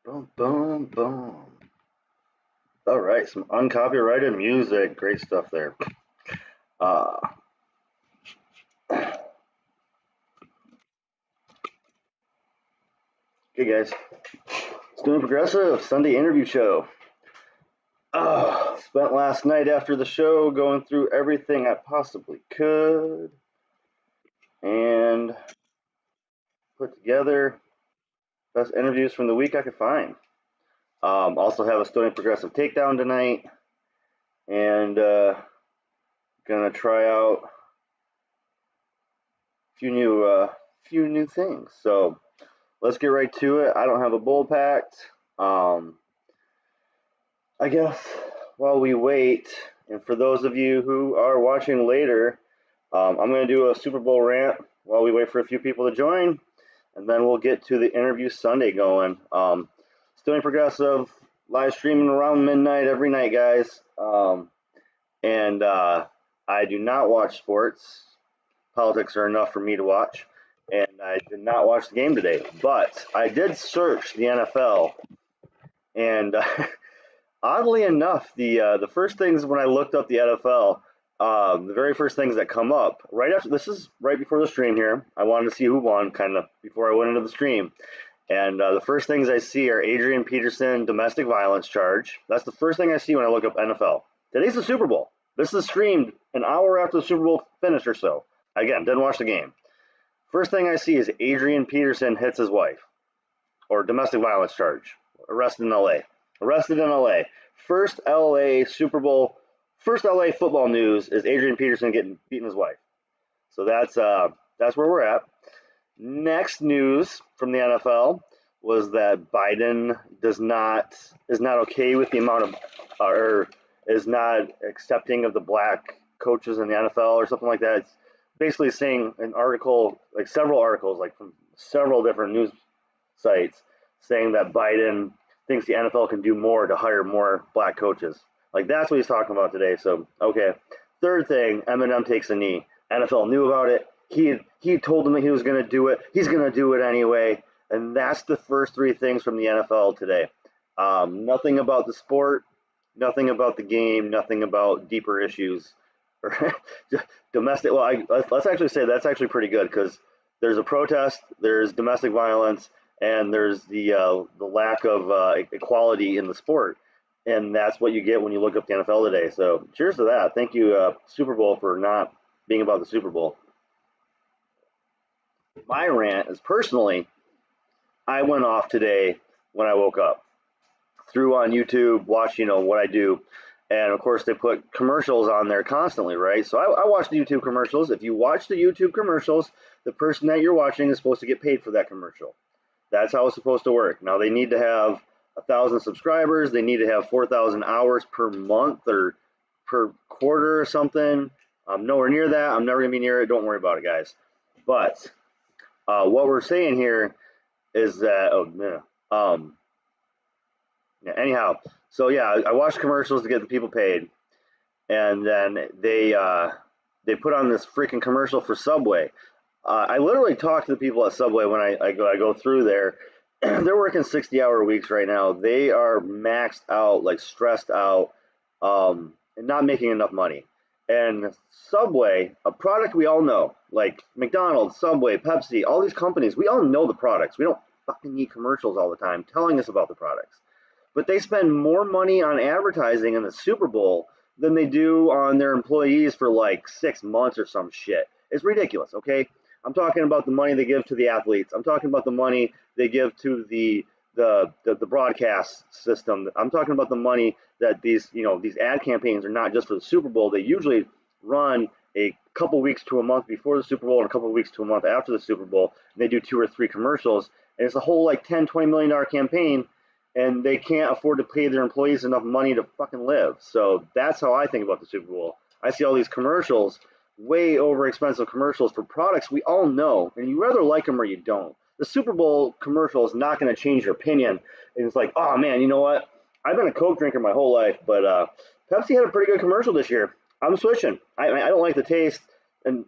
Boom, boom, boom. All right, some uncopyrighted music. Great stuff there. Uh, okay, guys. Student Progressive Sunday interview show. Spent last night after the show going through everything I possibly could and put together best interviews from the week I could find. Also have a Student Progressive takedown tonight, and gonna try out a few new things. So let's get right to it. I don't have a bowl packed. I guess while we wait, and for those of you who are watching later, I'm going to do a Super Bowl rant while we wait for a few people to join, and then we'll get to the interview Sunday going. Still Progressive, live streaming around midnight every night, guys. And I do not watch sports. Politics are enough for me to watch. And I did not watch the game today, but I did search the NFL, and oddly enough, the first things when I looked up the NFL, the very first things that come up right after this is right before the stream here. I wanted to see who won, kind of before I went into the stream, and the first things I see are Adrian Peterson domestic violence charge. That's the first thing I see when I look up NFL. Today's the Super Bowl. This is streamed an hour after the Super Bowl finished or so. Again, didn't watch the game. First thing I see is Adrian Peterson hits his wife, or domestic violence charge, arrested in LA. Arrested in LA. First LA Super Bowl, first LA football news is Adrian Peterson getting beating his wife. So that's where we're at. Next news from the NFL was that Biden is not okay with the amount of, or is not accepting of the black coaches in the NFL or something like that. It's basically saying an article, like several articles, like from several different news sites, saying that Biden thinks the NFL can do more to hire more black coaches. Like, that's what he's talking about today. So, okay. Third thing, Eminem takes a knee. NFL knew about it. He told them that he was going to do it. He's going to do it anyway. And that's the first three things from the NFL today. Nothing about the sport, nothing about the game, nothing about deeper issues. Domestic. Well, let's actually say that's actually pretty good, because there's a protest, there's domestic violence, and there's the lack of equality in the sport, and that's what you get when you look up the NFL today. So cheers to that. Thank you, Super Bowl, for not being about the Super Bowl. My rant is, personally, I went off today when I woke up, threw on YouTube, watched what I do, And of course, they put commercials on there constantly, right? So I watch the YouTube commercials. If you watch the YouTube commercials, the person that you're watching is supposed to get paid for that commercial. That's how it's supposed to work. Now, they need to have 1,000 subscribers. They need to have 4,000 hours per month or per quarter or something. I'm nowhere near that. I'm never going to be near it. Don't worry about it, guys. But what we're saying here is that, yeah, anyhow, so yeah, I watch commercials to get the people paid. And then they put on this freaking commercial for Subway. I literally talk to the people at Subway when I go through there. They're working 60-hour weeks right now. They are maxed out, like stressed out, and not making enough money. And Subway, a product we all know, like McDonald's, Subway, Pepsi, all these companies, we all know the products. We don't fucking need commercials all the time telling us about the products. But they spend more money on advertising in the Super Bowl than they do on their employees for like 6 months or some shit. It's ridiculous, okay? I'm talking about the money they give to the athletes. I'm talking about the money they give to the broadcast system. I'm talking about the money that these ad campaigns are not just for the Super Bowl. They usually run a couple weeks to a month before the Super Bowl and a couple weeks to a month after the Super Bowl. And they do 2 or 3 commercials, and it's a whole like $10-20 million campaign, and they can't afford to pay their employees enough money to fucking live. So that's how I think about the Super Bowl. I see all these commercials, way over expensive commercials for products we all know, and you rather like them or you don't. The Super Bowl commercial is not going to change your opinion. And it's like, oh man, you know what? I've been a Coke drinker my whole life, but Pepsi had a pretty good commercial this year. I'm switching. I don't like the taste, and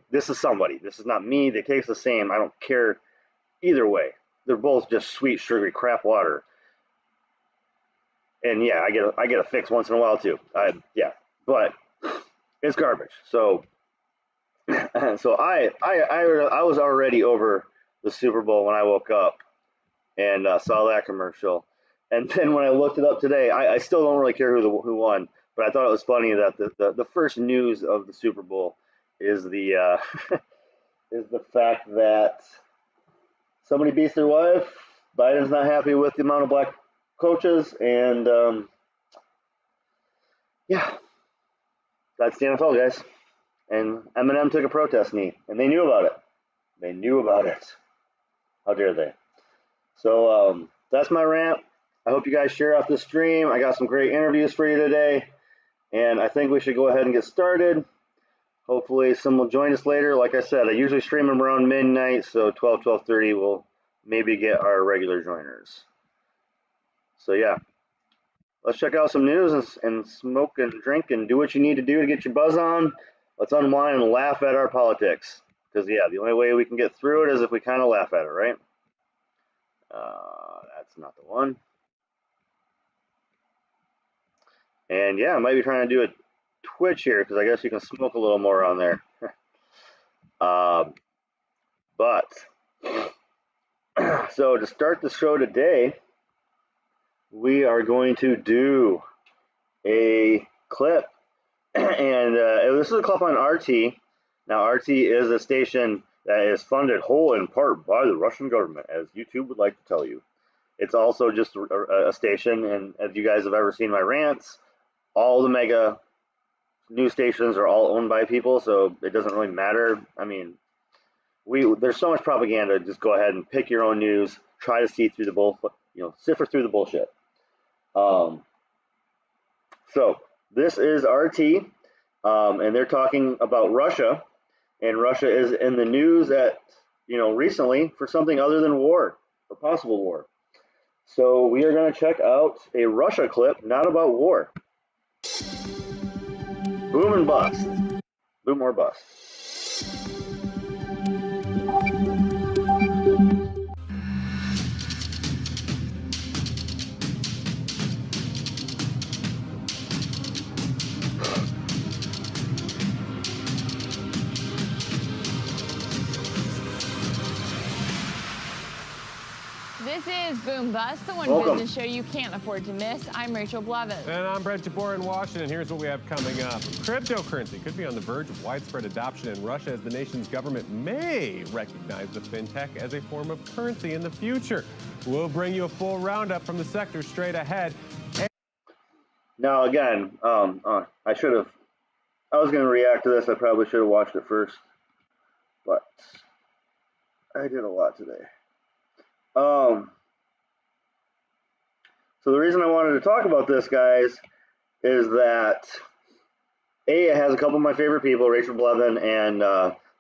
this is somebody. This is not me. They taste the same. I don't care either way. They're both just sweet, sugary crap water. And yeah, I get a fix once in a while too. Yeah, but it's garbage. So so I was already over the Super Bowl when I woke up and saw that commercial. And then when I looked it up today, I still don't really care who won, but I thought it was funny that the first news of the Super Bowl is the is the fact that somebody beats their wife. Biden's not happy with the amount of black coaches, and yeah, that's the NFL, guys. And Eminem took a protest knee, and they knew about it. They knew about it. How dare they? So that's my rant. I hope you guys share out this stream. I got some great interviews for you today, and I think we should go ahead and get started. Hopefully some will join us later. Like I said, I usually stream them around midnight, so 12:30 we'll maybe get our regular joiners. So yeah, let's check out some news and smoke and drink and do what you need to do to get your buzz on. Let's unwind and laugh at our politics. Because yeah, the only way we can get through it is if we kind of laugh at it, right? That's not the one. And yeah, I might be trying to do a Twitch here because I guess you can smoke a little more on there. But so to start the show today, we are going to do a clip, and this is a clip on RT. Now, RT is a station that is funded whole in part by the Russian government, as YouTube would like to tell you. It's also just a station, and if you guys have ever seen my rants, all the mega news stations are all owned by people, so it doesn't really matter. I mean, there's so much propaganda. Just go ahead and pick your own news. Try to see through the sift through the bullshit. So this is RT, and they're talking about Russia, and Russia is in the news recently for something other than war, or possible war. So we are going to check out a Russia clip, not about war. Boom and bust. Boom or bust. This is Boom Bust, the one business show you can't afford to miss. I'm Rachel Blavin. And I'm Brent Jabor in Washington. Here's what we have coming up. Cryptocurrency could be on the verge of widespread adoption in Russia as the nation's government may recognize the fintech as a form of currency in the future. We'll bring you a full roundup from the sector straight ahead. Now again, I should have. I was going to react to this. I probably should have watched it first, but I did a lot today. So the reason I wanted to talk about this, guys, is that it has a couple of my favorite people, Rachel Blevin, and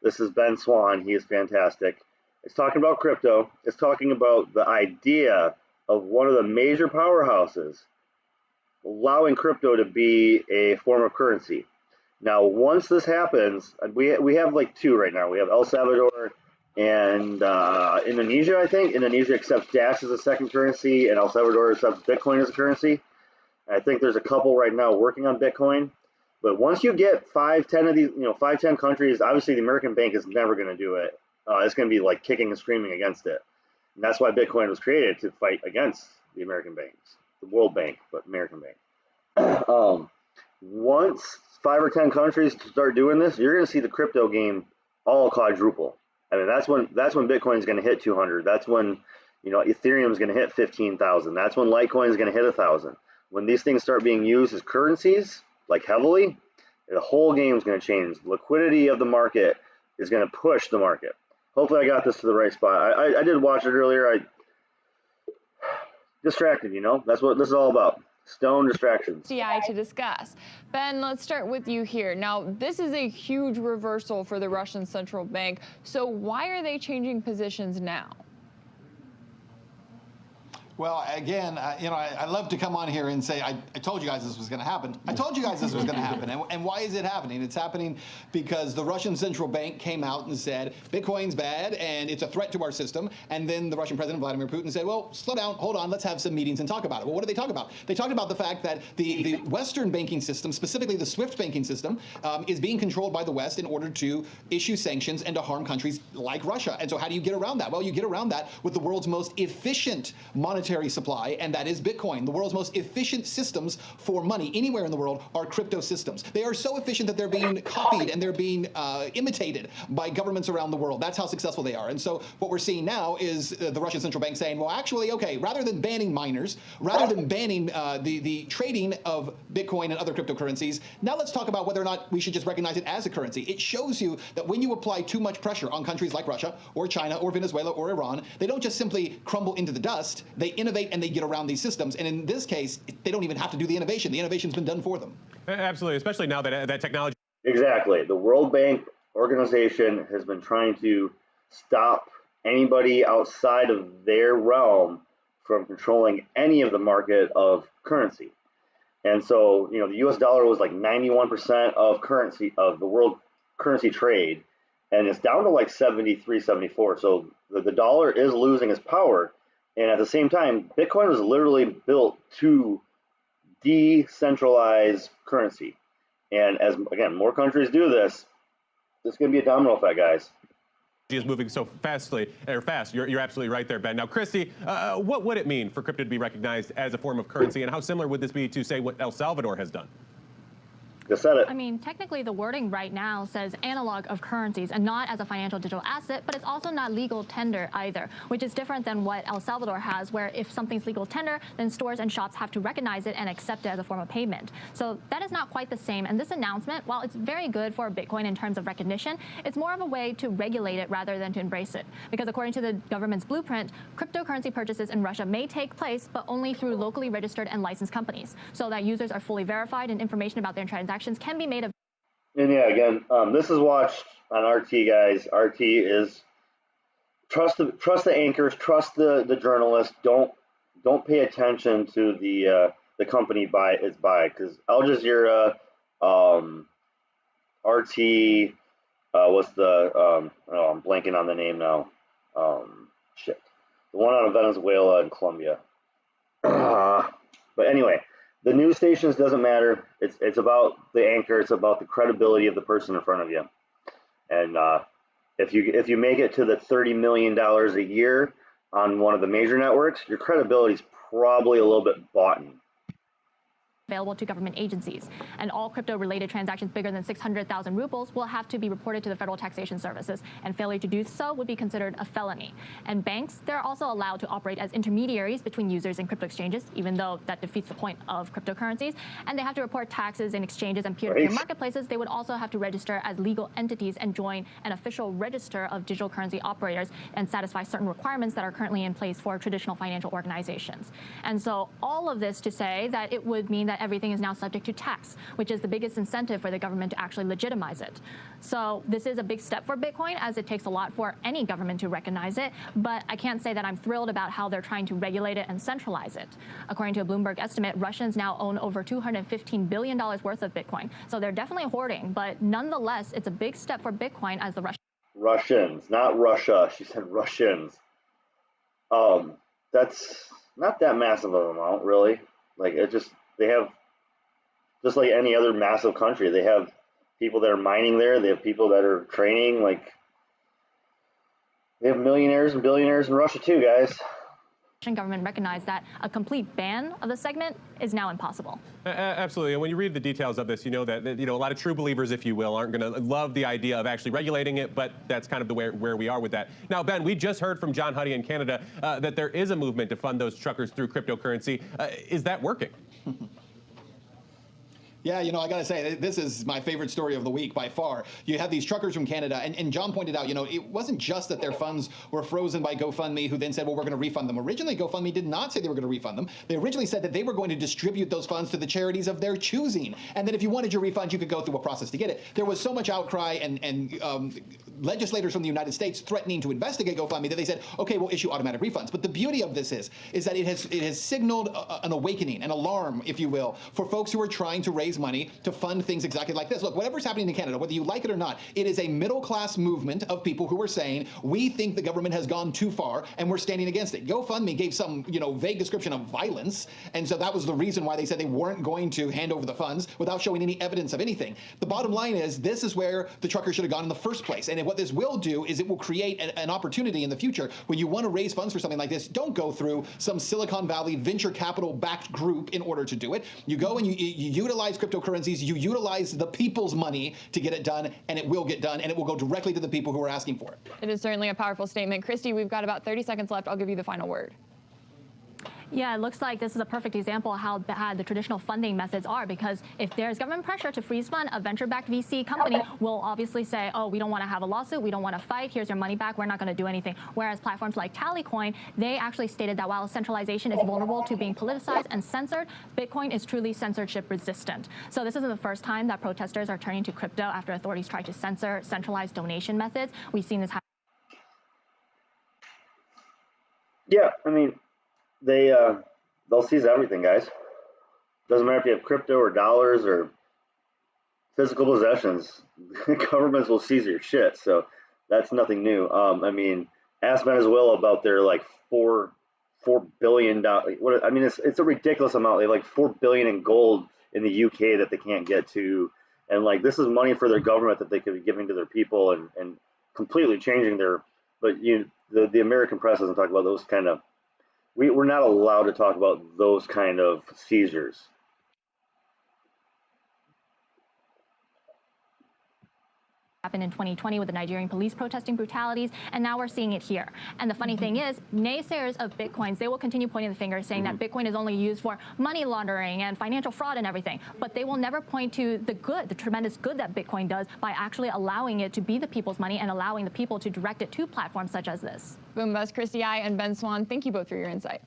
this is Ben Swan. He is fantastic. It's talking about crypto. It's talking about the idea of one of the major powerhouses allowing crypto to be a form of currency. Now, once this happens, we have like two right now. We have El Salvador and Indonesia, I think. Indonesia accepts Dash as a second currency, and El Salvador accepts Bitcoin as a currency. I think there's a couple right now working on Bitcoin. But once you get 5, 10 of these, 5, 10 countries, obviously the American bank is never going to do it. It's going to be like kicking and screaming against it. And that's why Bitcoin was created, to fight against the American banks, the World Bank, but American Bank. Once 5 or 10 countries start doing this, you're going to see the crypto game all quadruple. I mean, that's when Bitcoin is going to hit 200. That's when Ethereum is going to hit 15,000. That's when Litecoin is going to hit 1,000. When these things start being used as currencies, like heavily, the whole game is going to change. Liquidity of the market is going to push the market. Hopefully, I got this to the right spot. I did watch it earlier. I distracted, That's what this is all about. Stone distractions. CI to discuss. Ben, let's start with you here. Now, this is a huge reversal for the Russian central bank. So why are they changing positions now? Well, again, I love to come on here and say, I told you guys this was going to happen. I told you guys this was going to happen. And why is it happening? It's happening because the Russian central bank came out and said, Bitcoin's bad and it's a threat to our system. And then the Russian president, Vladimir Putin, said, well, slow down, hold on, let's have some meetings and talk about it. Well, what did they talk about? They talked about the fact that the Western banking system, specifically the SWIFT banking system, is being controlled by the West in order to issue sanctions and to harm countries like Russia. And so how do you get around that? Well, you get around that with the world's most efficient monetary supply, and that is Bitcoin. The world's most efficient systems for money anywhere in the world are crypto systems. They are so efficient that they're being copied and they're being imitated by governments around the world. That's how successful they are. And so what we're seeing now is the Russian central bank saying, well, actually, okay, rather than banning miners, rather than banning the trading of Bitcoin and other cryptocurrencies, now let's talk about whether or not we should just recognize it as a currency. It shows you that when you apply too much pressure on countries like Russia or China or Venezuela or Iran, they don't just simply crumble into the dust. They innovate and they get around these systems. And in this case, they don't even have to do the innovation. The innovation's been done for them. Absolutely, especially now that that technology. Exactly. The World Bank organization has been trying to stop anybody outside of their realm from controlling any of the market of currency. And so, the US dollar was like 91% of currency, of the world currency trade, and it's down to like 73, 74. So the dollar is losing its power. And at the same time, Bitcoin was literally built to decentralize currency. And as, again, more countries do this, it's going to be a domino effect, guys. Is moving so fast. You're absolutely right there, Ben. Now, Christy, what would it mean for crypto to be recognized as a form of currency, and how similar would this be to, say, what El Salvador has done? Just said it. I mean, technically, the wording right now says analog of currencies and not as a financial digital asset, but it's also not legal tender either, which is different than what El Salvador has, where if something's legal tender, then stores and shops have to recognize it and accept it as a form of payment. So that is not quite the same. And this announcement, while it's very good for Bitcoin in terms of recognition, it's more of a way to regulate it rather than to embrace it. Because according to the government's blueprint, cryptocurrency purchases in Russia may take place, but only through locally registered and licensed companies, so that users are fully verified and information about their transactions can be made available. And yeah, again, this is watched on RT, guys. RT is trust the anchors, trust the journalists. Don't pay attention to the company because Al Jazeera, RT, what's the I'm blanking on the name now. The one out of Venezuela and Colombia. But anyway. The news stations doesn't matter. It's about the anchor. It's about the credibility of the person in front of you. And if you make it to the $30 million a year on one of the major networks, your credibility is probably a little bit bought. available to government agencies. And all crypto-related transactions bigger than 600,000 rubles will have to be reported to the Federal Taxation Services, and failure to do so would be considered a felony. And banks, they're also allowed to operate as intermediaries between users and crypto exchanges, even though that defeats the point of cryptocurrencies. And they have to report taxes in exchanges and peer-to-peer marketplaces. They would also have to register as legal entities and join an official register of digital currency operators and satisfy certain requirements that are currently in place for traditional financial organizations. And so all of this to say that it would mean that everything is now subject to tax, which is the biggest incentive for the government to actually legitimize it. So this is a big step for Bitcoin, as it takes a lot for any government to recognize it, but I can't say that I'm thrilled about how they're trying to regulate it and centralize it. According to a Bloomberg estimate, Russians now own over $215 billion worth of Bitcoin. So they're definitely hoarding, but nonetheless, it's a big step for Bitcoin as the Russians, not Russia. She said Russians. That's not that massive of an amount, really. Like, they have, just like any other massive country, they have people that are mining there. They have people that are training. Like, they have millionaires and billionaires in Russia too, guys. Russian government recognized that a complete ban of the segment is now impossible. Absolutely. And when you read the details of this, you know that a lot of true believers, if you will, aren't going to love the idea of actually regulating it, but that's kind of the where we are with that. Now, Ben, we just heard from John Huddy in Canada that there is a movement to fund those truckers through cryptocurrency. Is that working? Yeah, I got to say, this is my favorite story of the week by far. You have these truckers from Canada, and John pointed out, it wasn't just that their funds were frozen by GoFundMe, who then said, well, we're going to refund them. Originally, GoFundMe did not say they were going to refund them. They originally said that they were going to distribute those funds to the charities of their choosing, and that if you wanted your refund, you could go through a process to get it. There was so much outcry and legislators from the United States threatening to investigate GoFundMe that they said, okay, we'll issue automatic refunds. But the beauty of this is that it has signaled an awakening, an alarm, if you will, for folks who are trying to raise money to fund things exactly like this. Look, whatever's happening in Canada, whether you like it or not, it is a middle-class movement of people who are saying, we think the government has gone too far, and we're standing against it. GoFundMe gave some, vague description of violence, and so that was the reason why they said they weren't going to hand over the funds without showing any evidence of anything. The bottom line is, this is where the truckers should have gone in the first place, and what this will do is it will create an opportunity in the future when you want to raise funds for something like this. Don't go through some Silicon Valley venture capital-backed group in order to do it. You go and you utilize cryptocurrencies, you utilize the people's money to get it done, and it will get done, and it will go directly to the people who are asking for it. It is certainly a powerful statement. Christy, we've got about 30 seconds left. I'll give you the final word. Yeah, it looks like this is a perfect example of how bad the traditional funding methods are, because if there's government pressure to freeze fund, a venture-backed VC company will obviously say, oh, we don't want to have a lawsuit, we don't want to fight, here's your money back, we're not going to do anything. Whereas platforms like Tallycoin, they actually stated that while centralization is vulnerable to being politicized and censored, Bitcoin is truly censorship resistant. So this isn't the first time that protesters are turning to crypto after authorities try to censor centralized donation methods. We've seen this happen. Yeah, I mean, they'll seize everything, guys. Doesn't matter if you have crypto or dollars or physical possessions. Governments will seize your shit, so that's nothing new. I mean, ask Venezuela about their like $4 billion. It's a ridiculous amount. They have like $4 billion in gold in the UK that they can't get to, and like this is money for their government that they could be giving to their people and completely changing their. But the American press doesn't talk about those kind of. We're not allowed to talk about those kind of seizures. Happened in 2020 with the Nigerian police protesting brutalities, and now we're seeing it here. And the funny thing is, naysayers of Bitcoins, they will continue pointing the finger, saying that Bitcoin is only used for money laundering and financial fraud and everything. But they will never point to the good, the tremendous good that Bitcoin does by actually allowing it to be the people's money and allowing the people to direct it to platforms such as this. Boom Bust, Christy I and Ben Swan, thank you both for your insight.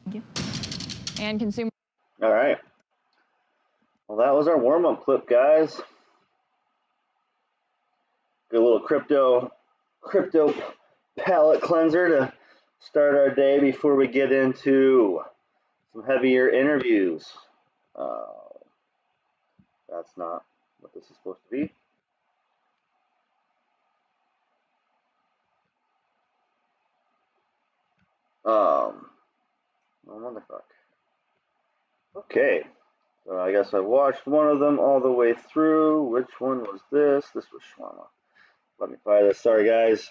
Thank you. And consumer. All right. Well, that was our warm-up clip, guys. Good little crypto palate cleanser to start our day before we get into some heavier interviews. That's not what this is supposed to be. Oh, motherfucker. Okay. So I guess I watched one of them all the way through. Which one was this? This was Shwama. Let me fire this. Sorry, guys.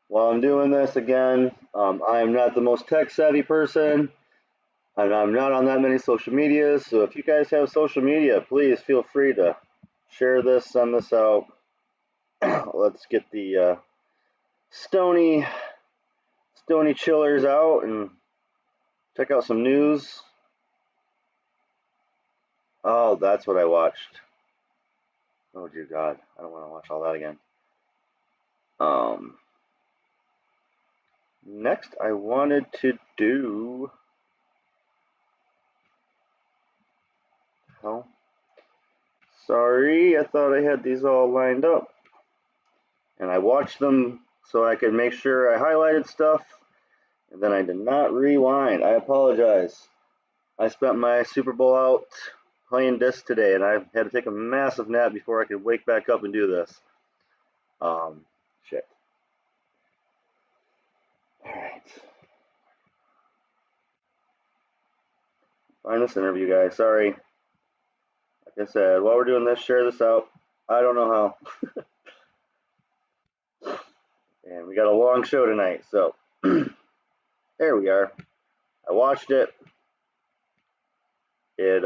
While I'm doing this again, I am not the most tech-savvy person. And I'm not on that many social medias, so if you guys have social media, please feel free to share this, send this out. Let's get the stony chillers out and check out some news. Oh, that's what I watched. Oh dear God, I don't want to watch all that again. Next I wanted to do, oh, sorry, I thought I had these all lined up. And I watched them so I could make sure I highlighted stuff, and then I did not rewind. I apologize. I spent my Super Bowl out playing disc today, and I had to take a massive nap before I could wake back up and do this. Shit. Alright. Find this interview, guys. Sorry. Like I said, while we're doing this, share this out. I don't know how. And we got a long show tonight, so there we are. I watched it. It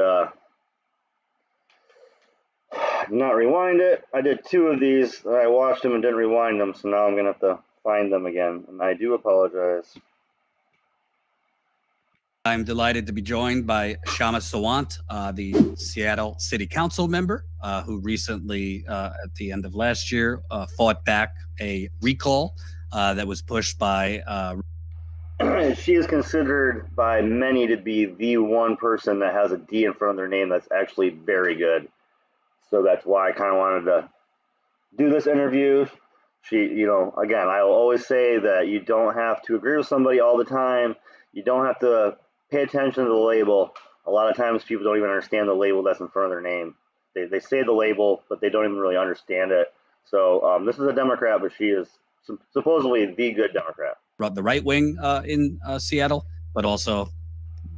did not rewind it. I did 2 of these. I watched them and didn't rewind them, so now I'm gonna have to find them again, and I do apologize. I'm delighted to be joined by Kshama Sawant, the Seattle City Council member, who recently, at the end of last year, fought back a recall that was pushed by. She is considered by many to be the one person that has a D in front of their name that's actually very good. So that's why I kind of wanted to do this interview. She, you know, again, I'll always say that you don't have to agree with somebody all the time. You don't have to pay attention to the label. A lot of times people don't even understand the label that's in front of their name. They say the label, but they don't even really understand it. So this is a Democrat, but she is supposedly the good Democrat. The right wing in Seattle, but also a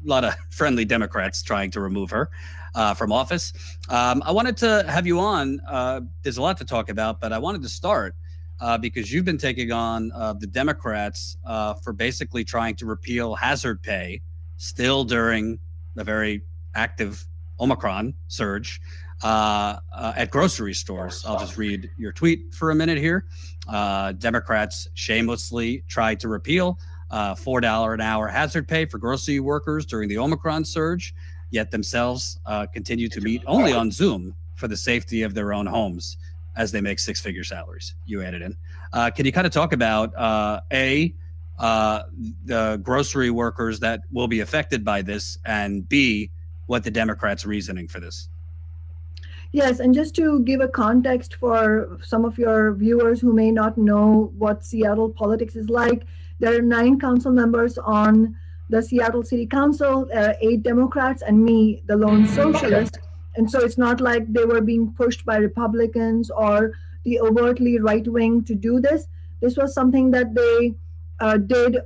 lot of friendly Democrats trying to remove her from office. I wanted to have you on. There's a lot to talk about, but I wanted to start because you've been taking on the Democrats for basically trying to repeal hazard pay still during the very active Omicron surge at grocery stores. I'll just read your tweet for a minute here. Democrats shamelessly tried to repeal $4 an hour hazard pay for grocery workers during the Omicron surge, yet themselves continue to meet only on Zoom for the safety of their own homes as they make 6-figure salaries. You added in. Can you kind of talk about the grocery workers that will be affected by this, and B, what the Democrats' reasoning for this? Yes, and just to give a context for some of your viewers who may not know what Seattle politics is like, there are 9 council members on the Seattle City Council, 8 Democrats, and me, the lone socialist. And so it's not like they were being pushed by Republicans or the overtly right wing to do this. This was something that they did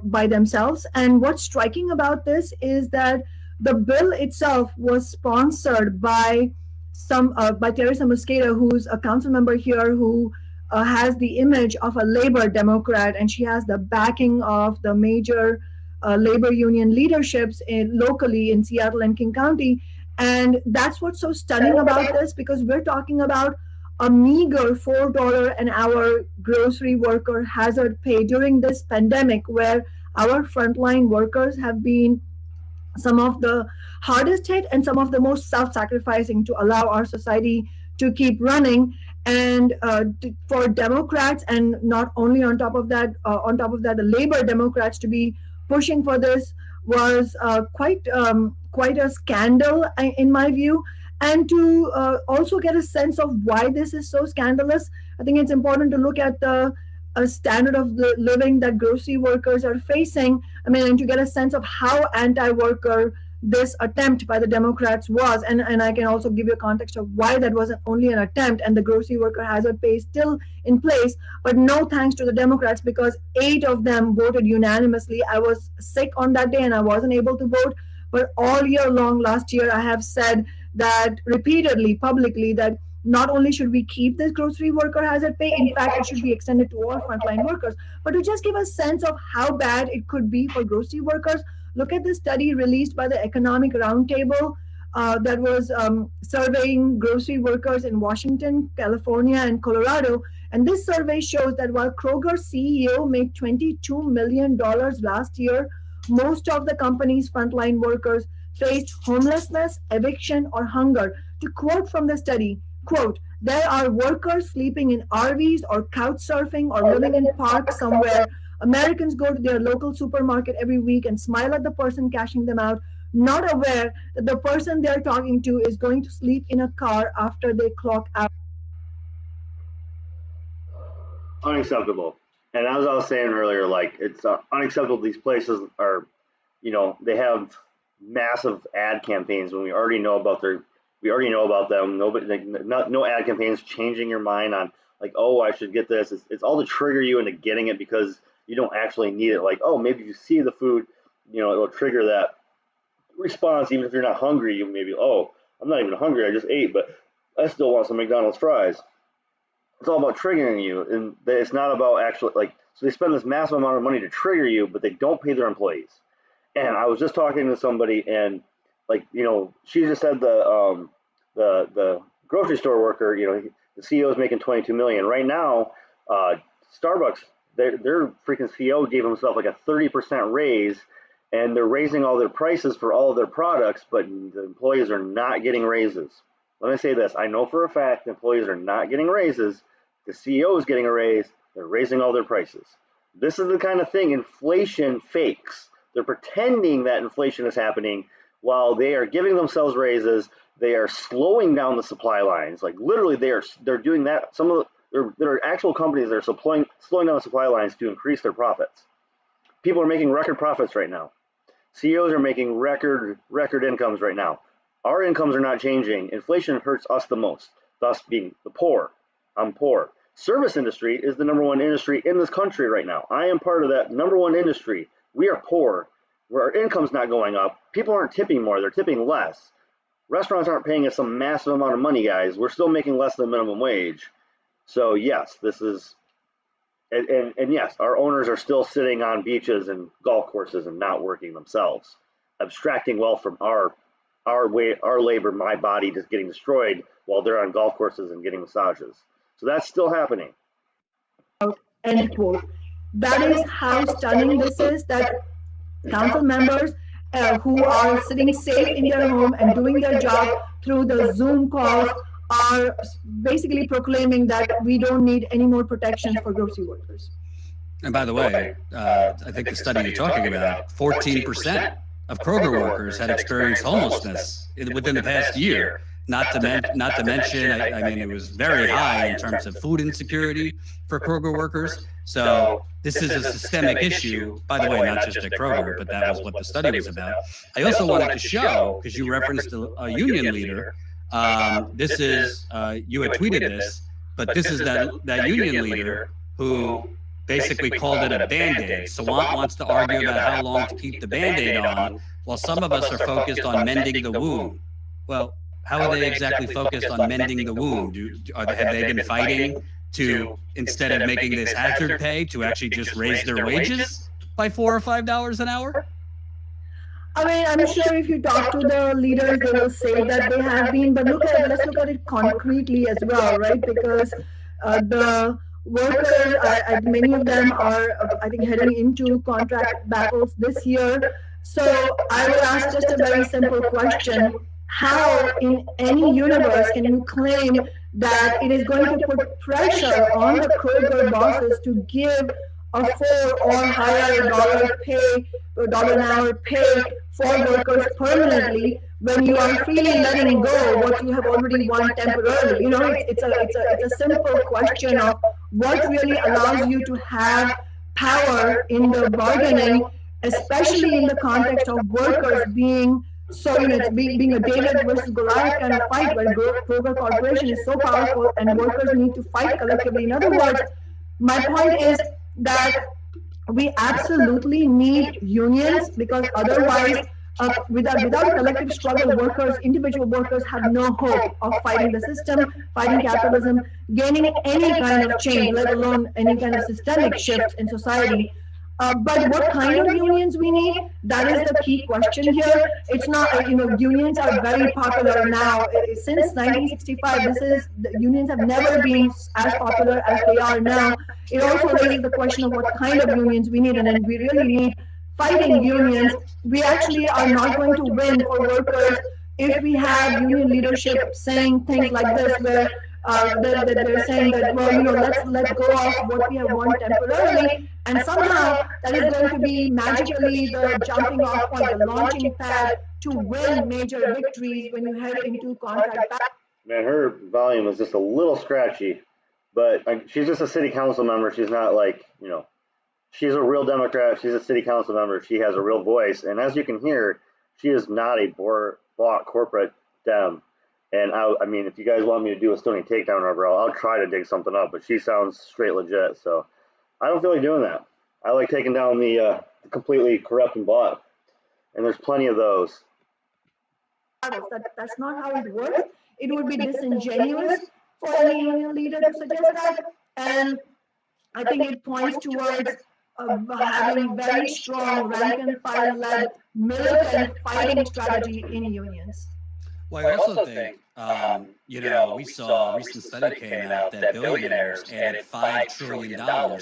by themselves. And what's striking about this is that the bill itself was sponsored by Teresa Mosqueda, who's a council member here who has the image of a labor Democrat, and she has the backing of the major labor union leaderships locally in Seattle and King County. And that's what's so stunning about this, because we're talking about a meager $4 an hour grocery worker hazard pay during this pandemic, where our frontline workers have been some of the hardest hit and some of the most self-sacrificing to allow our society to keep running. And for Democrats, and not only on top of that, the labor Democrats to be pushing for this was quite a scandal in my view. And to also get a sense of why this is so scandalous, I think it's important to look at the standard of living that grocery workers are facing. I mean, and to get a sense of how anti-worker this attempt by the Democrats was. And I can also give you a context of why that wasn't only an attempt, and the grocery worker hazard pay is still in place, but no thanks to the Democrats, because 8 of them voted unanimously. I was sick on that day and I wasn't able to vote, but all year long last year, I have said that repeatedly, publicly, that not only should we keep this grocery worker hazard pay, in fact, it should be extended to all frontline workers. But to just give a sense of how bad it could be for grocery workers, Look at the study released by the Economic Roundtable that was surveying grocery workers in Washington, California, and Colorado. And this survey shows that while Kroger's CEO made $22 million last year, most of the company's frontline workers faced homelessness, eviction, or hunger. To quote from the study, quote, "There are workers sleeping in RVs or couch surfing or living in parks somewhere. Americans go to their local supermarket every week and smile at the person cashing them out, not aware that the person they're talking to is going to sleep in a car after they clock out." Unacceptable. And as I was saying earlier, like, it's unacceptable. These places are, they have massive ad campaigns when we already know about them. Nobody, no ad campaigns changing your mind on, like, oh, I should get this. It's all to trigger you into getting it because you don't actually need it. Like, oh, maybe if you see the food, it'll trigger that response. Even if you're not hungry, you maybe, oh, I'm not even hungry, I just ate, but I still want some McDonald's fries. It's all about triggering you, and it's not about actually, like, so they spend this massive amount of money to trigger you, but they don't pay their employees. And I was just talking to somebody, and, like, she just said the grocery store worker, the CEO is making $22 million right now. Starbucks, their freaking CEO gave himself like a 30% raise, and they're raising all their prices for all of their products, but the employees are not getting raises. Let me say this: I know for a fact the employees are not getting raises. The CEO is getting a raise. They're raising all their prices. This is the kind of thing inflation fakes. They're pretending that inflation is happening while they are giving themselves raises. They are slowing down the supply lines. Like, literally, they're doing that. There are actual companies that are slowing down the supply lines to increase their profits. People are making record profits right now. CEOs are making record incomes right now. Our incomes are not changing. Inflation hurts us the most, thus being the poor. I'm poor. Service industry is the #1 industry in this country right now. I am part of that #1 industry. We are poor, where our income's not going up. People aren't tipping more, they're tipping less. Restaurants aren't paying us some massive amount of money, guys. We're still making less than minimum wage. So yes, this is, and yes, our owners are still sitting on beaches and golf courses and not working themselves, abstracting wealth from our labor, my body, just getting destroyed while they're on golf courses and getting massages. So that's still happening. End quote. That is how stunning this is, that council members who are sitting safe in their home and doing their job through the Zoom calls are basically proclaiming that we don't need any more protections for grocery workers. And by the way, I think the study you're talking about, 14% of Kroger workers had experienced homelessness within the past year. Not to mention, I mean, it was very high in terms of food insecurity for Kroger workers. So this is a systemic issue, by the way, not just at Kroger, but that was what the study was about. I also wanted to show, because you referenced a union leader, this is, you had tweeted this, but this is that union leader who basically called it a Band-Aid. Sawant wants to argue about how long to keep the Band-Aid on, while some of us are focused on mending the wound. Well, how are they exactly focused on mending the wound? Have they been fighting to, instead of making this hazard pay, to actually just raise their wages by $4 or $5 an hour? I mean, I'm sure if you talk to the leaders, they will say that they have been, but let's look at it concretely as well, right? Because the workers, many of them are, I think, heading into contract battles this year. So I will ask just a very simple question. How in any universe can you claim that it is going to put pressure on the Kroger bosses to give a $4 or higher dollar an hour pay for workers permanently when you are freely letting go what you have already won temporarily? It's a simple question of what really allows you to have power in the bargaining, especially in the context of workers being so, it's being a David versus Goliath kind of fight where Kroger Corporation is so powerful and workers need to fight collectively. In other words, my point is that we absolutely need unions, because otherwise, without collective struggle, individual workers have no hope of fighting the system, fighting capitalism, gaining any kind of change, let alone any kind of systemic shift in society. But what kind of unions we need, that is the key question here. It's not, unions are very popular now. Since 1965, the unions have never been as popular as they are now. It also raises the question of what kind of unions we need, and then we really need fighting unions. We actually are not going to win for workers if we have union leadership saying things like this, where they're saying that, well, let's let go of what we have won temporarily, and somehow that is going to be magically the jumping off point, the launching pad to win major victories when you head into contract battle. Man, her volume is just a little scratchy, but she's just a city council member. She's not like, she's a real Democrat. She's a city council member. She has a real voice. And as you can hear, she is not a bought corporate Dem. And I mean, if you guys want me to do a Stony takedown of her, I'll try to dig something up, but she sounds straight legit. So I don't feel like doing that. I like taking down the completely corrupt and bought. And there's plenty of those. That's not how it works. It would be disingenuous for any union leader to suggest that. And I think it points towards having very strong rank and file led militant fighting strategy in unions. Well, I also think, we saw a recent study came out that billionaires added $5 trillion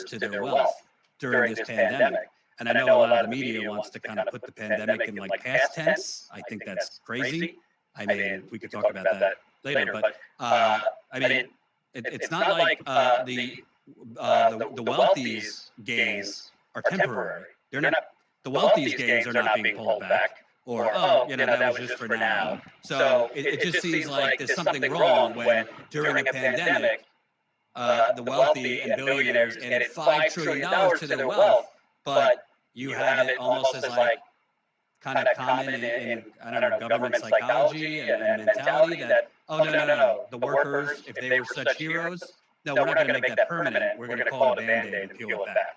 to their wealth during this pandemic. And I know a lot of the media wants to kind of put the pandemic in like past tense. I think that's crazy. I mean, we could talk about that later, but it's not like the wealthy's gains are temporary. They're not. The wealthy's gains are not being pulled back. Or, that was just for now. So it just seems like there's something wrong when, during a pandemic, the wealthy and billionaires added $5 trillion to their wealth, but you have it almost as like kind of common in I don't know, government psychology and mentality that, no, the workers, if they were such heroes, no, we're not going to make that permanent. We're going to call it a Band-Aid and peel it back.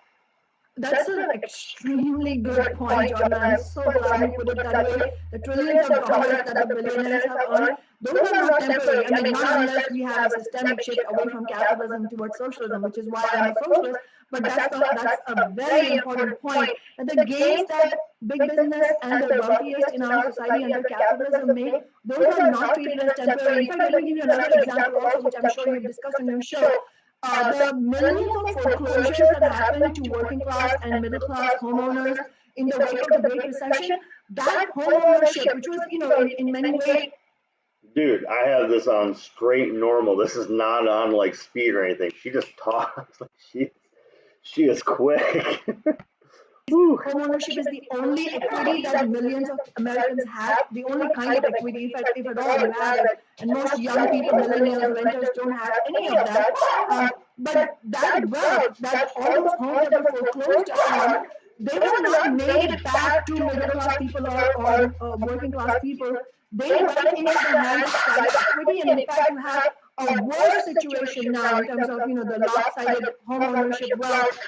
That's an extremely good point, John. I'm so glad you put it that way. The trillions of dollars that the billionaires have earned, those are not temporary. I mean, not unless we have a systemic shift away from capitalism towards socialism, which is why I'm a socialist. But that's a very important point. That the gains that big business and the wealthiest in our society under capitalism make, those are not treated as temporary. In fact, let me give you another example also, which I'm sure you've discussed on your show. The millions of foreclosures that happened to working class and middle class homeowners in the wake of the Great Recession, that homeownership, which was, in many ways. Dude, I have this on straight normal. This is not on like speed or anything. She just talks like she is quick. Homeownership is the only equity that millions of Americans have, the only kind of equity, if at all you have it. And most young people, millennials, renters don't have any of that. But that wealth, that all those homes that were foreclosed on, they were not made back to middle class people or working class people. They went into the hands of private equity, and in fact, you have a worse situation now in terms of the lopsided homeownership wealth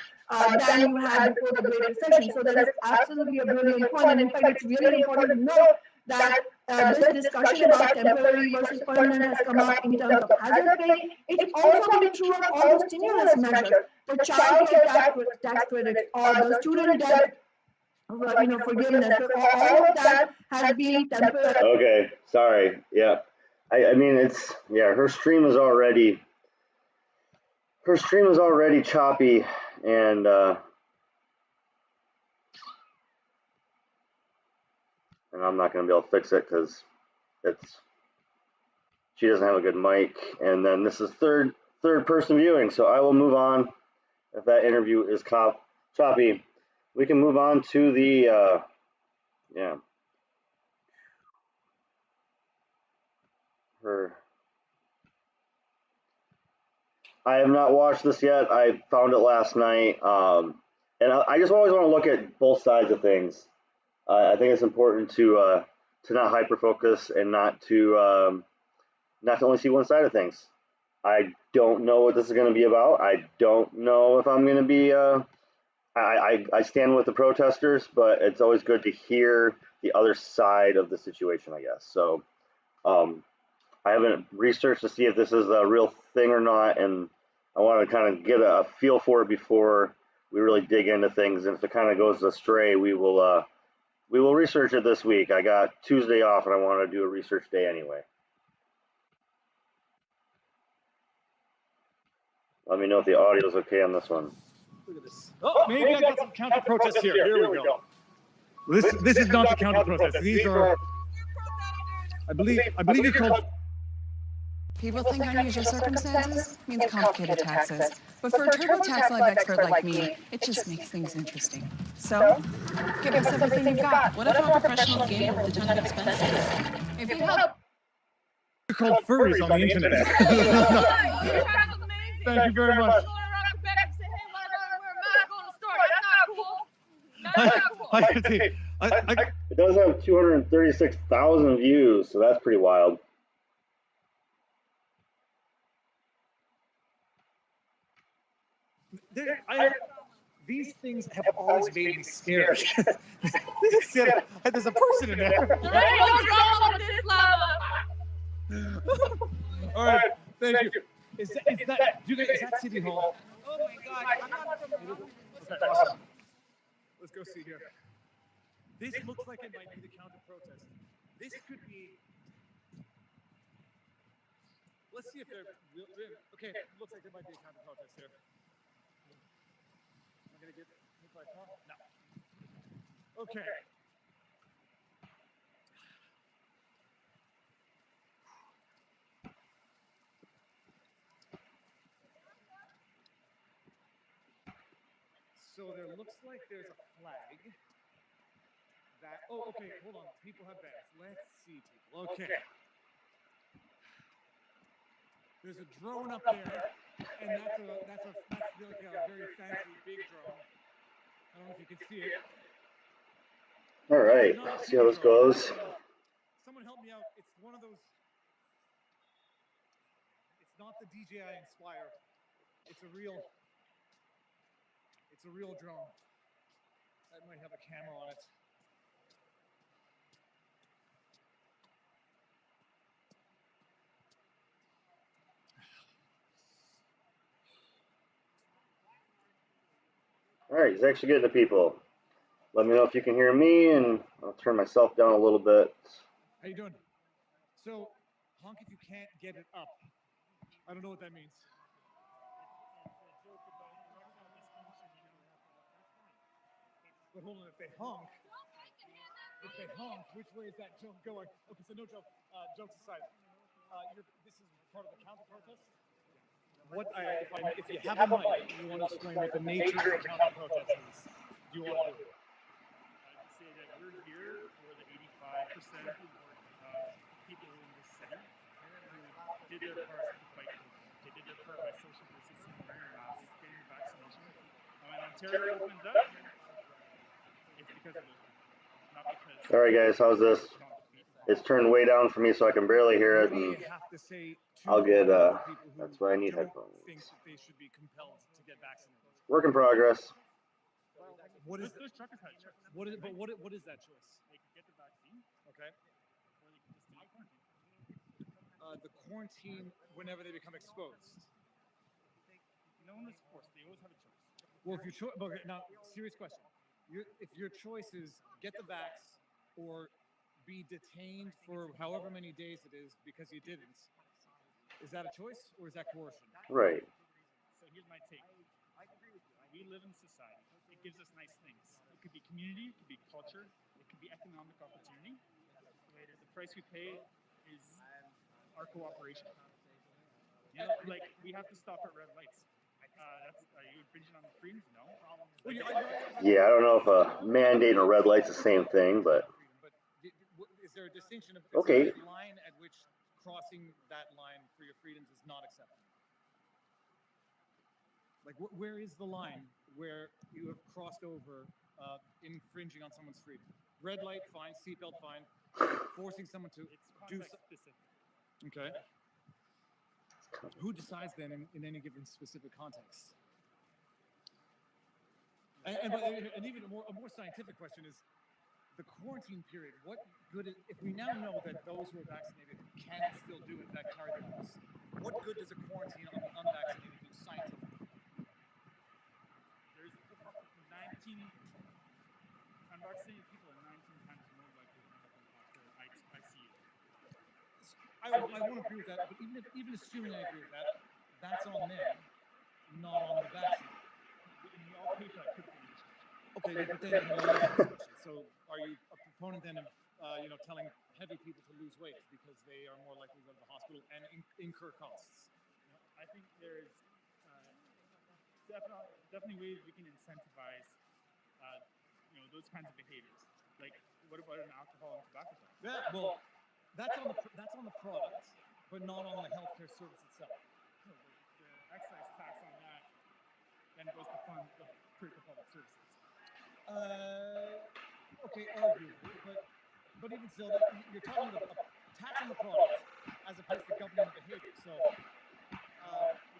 than you had before the Great Recession. So that is absolutely a brilliant point. And in fact, it's really important to note that this discussion about temporary versus permanent has come up in terms of hazard pay. It's also been true of all the stimulus measures, the child care tax credit, or the student debt forgiveness. All of that has been temporary. Okay, sorry. Yeah, I mean her stream is already choppy, and I'm not going to be able to fix it because she doesn't have a good mic, and then this is third person viewing, so I will move on. If that interview is choppy, we can move on to the her. I have not watched this yet. I found it last night, and I just always want to look at both sides of things. I think it's important to not hyper focus and not to only see one side of things. I don't know what this is going to be about. I don't know if I'm going to be. I stand with the protesters, but it's always good to hear the other side of the situation, I guess. So I haven't researched to see if this is a real thing or not, and I want to kind of get a feel for it before we really dig into things, and if it kind of goes astray, we will research it this week. I got Tuesday off, and I want to do a research day anyway. Let me know if the audio is okay on this one. Look at this. Oh, maybe I got some counter protests here. Here we go. This is not the counter protests. These are, I believe you're called. People think unusual circumstances means complicated taxes. But for a TurboTax Live expert like me, it just makes things interesting. So, give us everything you've got. What if a professional gamer with a ton of expenses? If you help. You're called furries on the internet. Thank you very much. It does have 236,000 views, so that's pretty wild. These things have always made me scared. There's a person in there. What's wrong with this lava? All right, thank you. Is that City Hall? Oh my God, I'm not from Okay, awesome. Let's go see here. This looks like it might be the counter-protest. This could be. Let's see if they're. Okay, looks like there might be a counter-protest here. I'm gonna get hit by a car. No. Okay. So there looks like there's a flag that, oh, okay, hold on. People have banners. Let's see people. Okay. There's a drone up there, and that's like a very fancy big drone. I don't know if you can see it. All right, let's see how this goes. Someone help me out. It's one of those. It's not the DJI Inspire. It's a real drone. That might have a camera on it. All right, he's actually getting to people. Let me know if you can hear me, and I'll turn myself down a little bit. How you doing? So, honk if you can't get it up. I don't know what that means. But hold on, if they honk, which way is that joke going? Okay, so no joke. Jokes aside, this is part of the counter-protest. If you have a mic, you want to explain what the nature of the counter-protest is. Do you want to do it? I'd say that we're here for the 85% of people in this city who did their part to fight COVID. They did their part by social distancing, wearing masks, getting vaccination. When Ontario opens up, it's because of it, not because. All right, guys, how's this? It's turned way down for me, so I can barely hear it, and I'll get. That's why I need headphones. Think that they should be compelled to get vaccinated. Work in progress. What is those truckers had choice? What is that choice? They could get the vaccine, okay, or they could just stay quarantined. The quarantine whenever they become exposed. No one is forced. They always have a choice. Well, if your choice, okay, now serious question. If your choice is get the vax or be detained for however many days it is because you didn't, is that a choice or is that coercion? Right. So here's my take. I agree with you. We live in society. It gives us nice things. It could be community, it could be culture, it could be economic opportunity. The price we pay is our cooperation. You know, like we have to stop at red lights. Are you infringing on the freedoms? No. Yeah, I don't know if a mandate and a red light's the same thing, but. Is there a distinction of okay. A line at which crossing that line for your freedoms is not acceptable? Like, where is the line where you have crossed over infringing on someone's freedom? Red light, fine. Seatbelt, fine. Forcing someone to do something. Okay. Who decides then in any given specific context? And even a more scientific question is the quarantine period. What good if we now know that those who are vaccinated can still do in fact carry the virus? What good does a quarantine on the unvaccinated do scientifically? There's unvaccinated people are 19 times more likely to end up in the hospital ICU. I won't agree with that, but even assuming I agree with that, that's on them, not on the vaccine. And we all pay for that critical infrastructure. Okay, but then let me ask you this question. So, are you a proponent then of telling heavy people to lose weight because they are more likely to go to the hospital and incur costs? I think there's definitely ways we can incentivize, those kinds of behaviors. Like, what about an alcohol and tobacco tax? Yeah, well, that's on the product, but not on the healthcare service itself. No, the excise tax on that then goes to fund the critical public services. Okay, arguably, but even still, you're talking about a tax on the product as opposed to governing the behavior. So,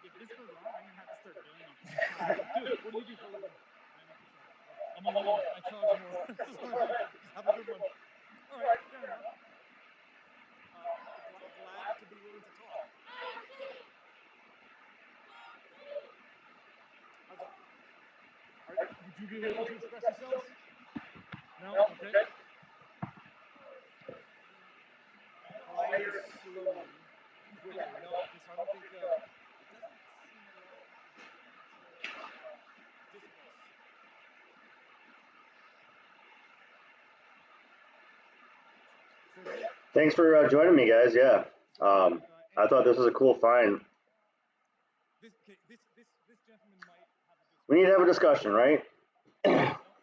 If this goes on, I'm gonna have to start billing you. dude, what do you do for a living? I'm a lawyer. I charge more. Sorry. Have a good one. All right, fair enough. Glad to be willing to talk. Would you be willing to express yourselves? No? Okay. Fire slowly, quickly. No, because I don't think it doesn't seem a lot of discourse. Thanks for joining me, guys. Yeah, I thought this was a cool find. This gentleman might have a We need to have a discussion, right?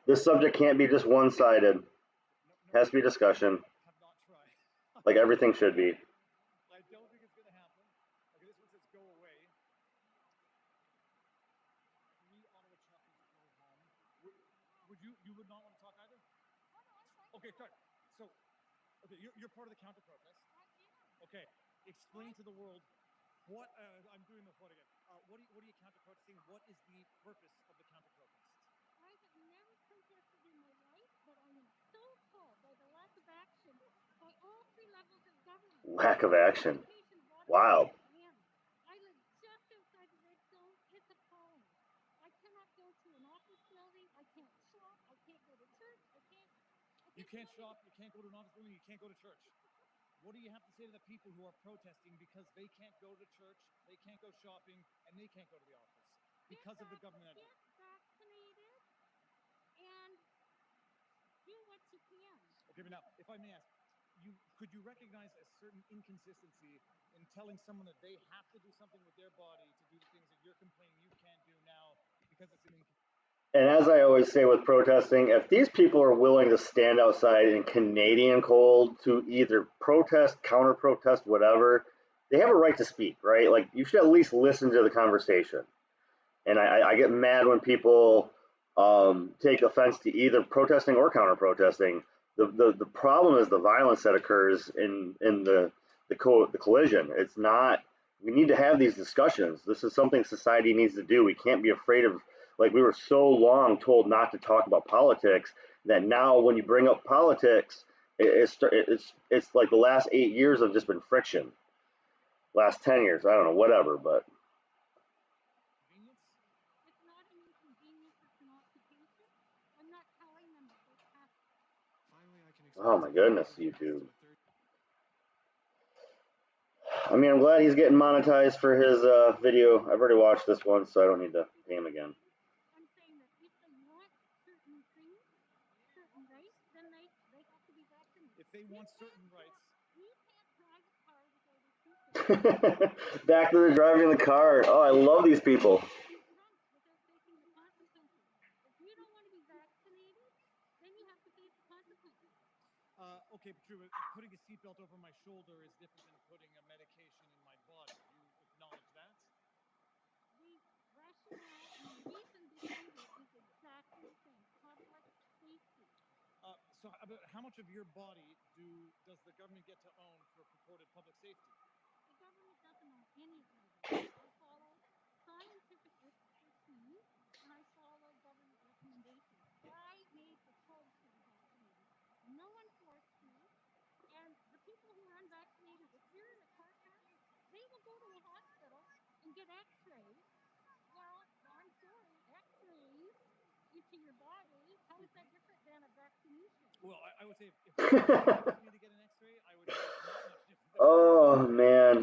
This subject can't be just one-sided. It has to be discussion, have not tried. like everything should be. I don't think it's going to happen. Okay, this one says go away. 3 Ottawa chapters go home. Would you would not want to talk either? Okay, sorry. So, okay, you're part of the counter-protest. Okay, explain to the world what I'm doing the what again. What are you counter-protesting? What is the purpose of the counter-protest? I have never protested in my life, but I am so appalled by the lack of action by all 3 levels of government. Lack of action. Wow. I live just outside the red zone. It's appalling. I cannot go to an office building. I can't shop. I can't go to church. You can't shop. You can't go to an office building. You can't go to church. What do you have to say to the people who are protesting because they can't go to church, they can't go shopping, and they can't go to the office because of the government? Get vaccinated and do what you can. Okay, but now, if I may ask, could you recognize a certain inconsistency in telling someone that they have to do something with their body to do the things that you're complaining you can't do now because it's an inconsistency? And as I always say with protesting, if these people are willing to stand outside in Canadian cold to either protest, counter-protest, whatever, they have a right to speak, right? Like, you should at least listen to the conversation. And I get mad when people take offense to either protesting or counter-protesting. The problem is the violence that occurs in the collision. It's not. We need to have these discussions. This is something society needs to do. We can't be afraid of. Like, we were so long told not to talk about politics that now when you bring up politics, it's like the last 8 years have just been friction. Last 10 years, I don't know, whatever, but. It's not an inconvenience, it's an occupation. I'm not telling them that they have to. Finally, I can Oh my goodness, YouTube. I mean, I'm glad he's getting monetized for his video. I've already watched this one, so I don't need to pay him again. I'm saying that if they want certain things, certain rights, then they have to be vaccinated. If they want certain rights. We can't drive a car without a seatbelt. Back to the driving the car. Oh, I love these people. Without facing the consequences. If you don't want to be vaccinated, then you have to face the consequences. Okay, but true. Putting a seatbelt over my shoulder is different than putting a medication in my body. You acknowledge that? The rationale and the reason behind it is exactly the same. Public safety. So, about how much of your body does the government get to own for purported public safety? The government doesn't own any of my body. I follow scientific expertise and I follow government recommendations. I made the choice to be vaccinated. No one forced me. And the people who are unvaccinated, if you're in a car crash, they will go to a hospital and get x-rays. Well, I'm sorry, x-rays, if into your body, how is that different than a vaccination? Well, I would say if you force me to get an X-ray, I would say it's not much different. Oh man.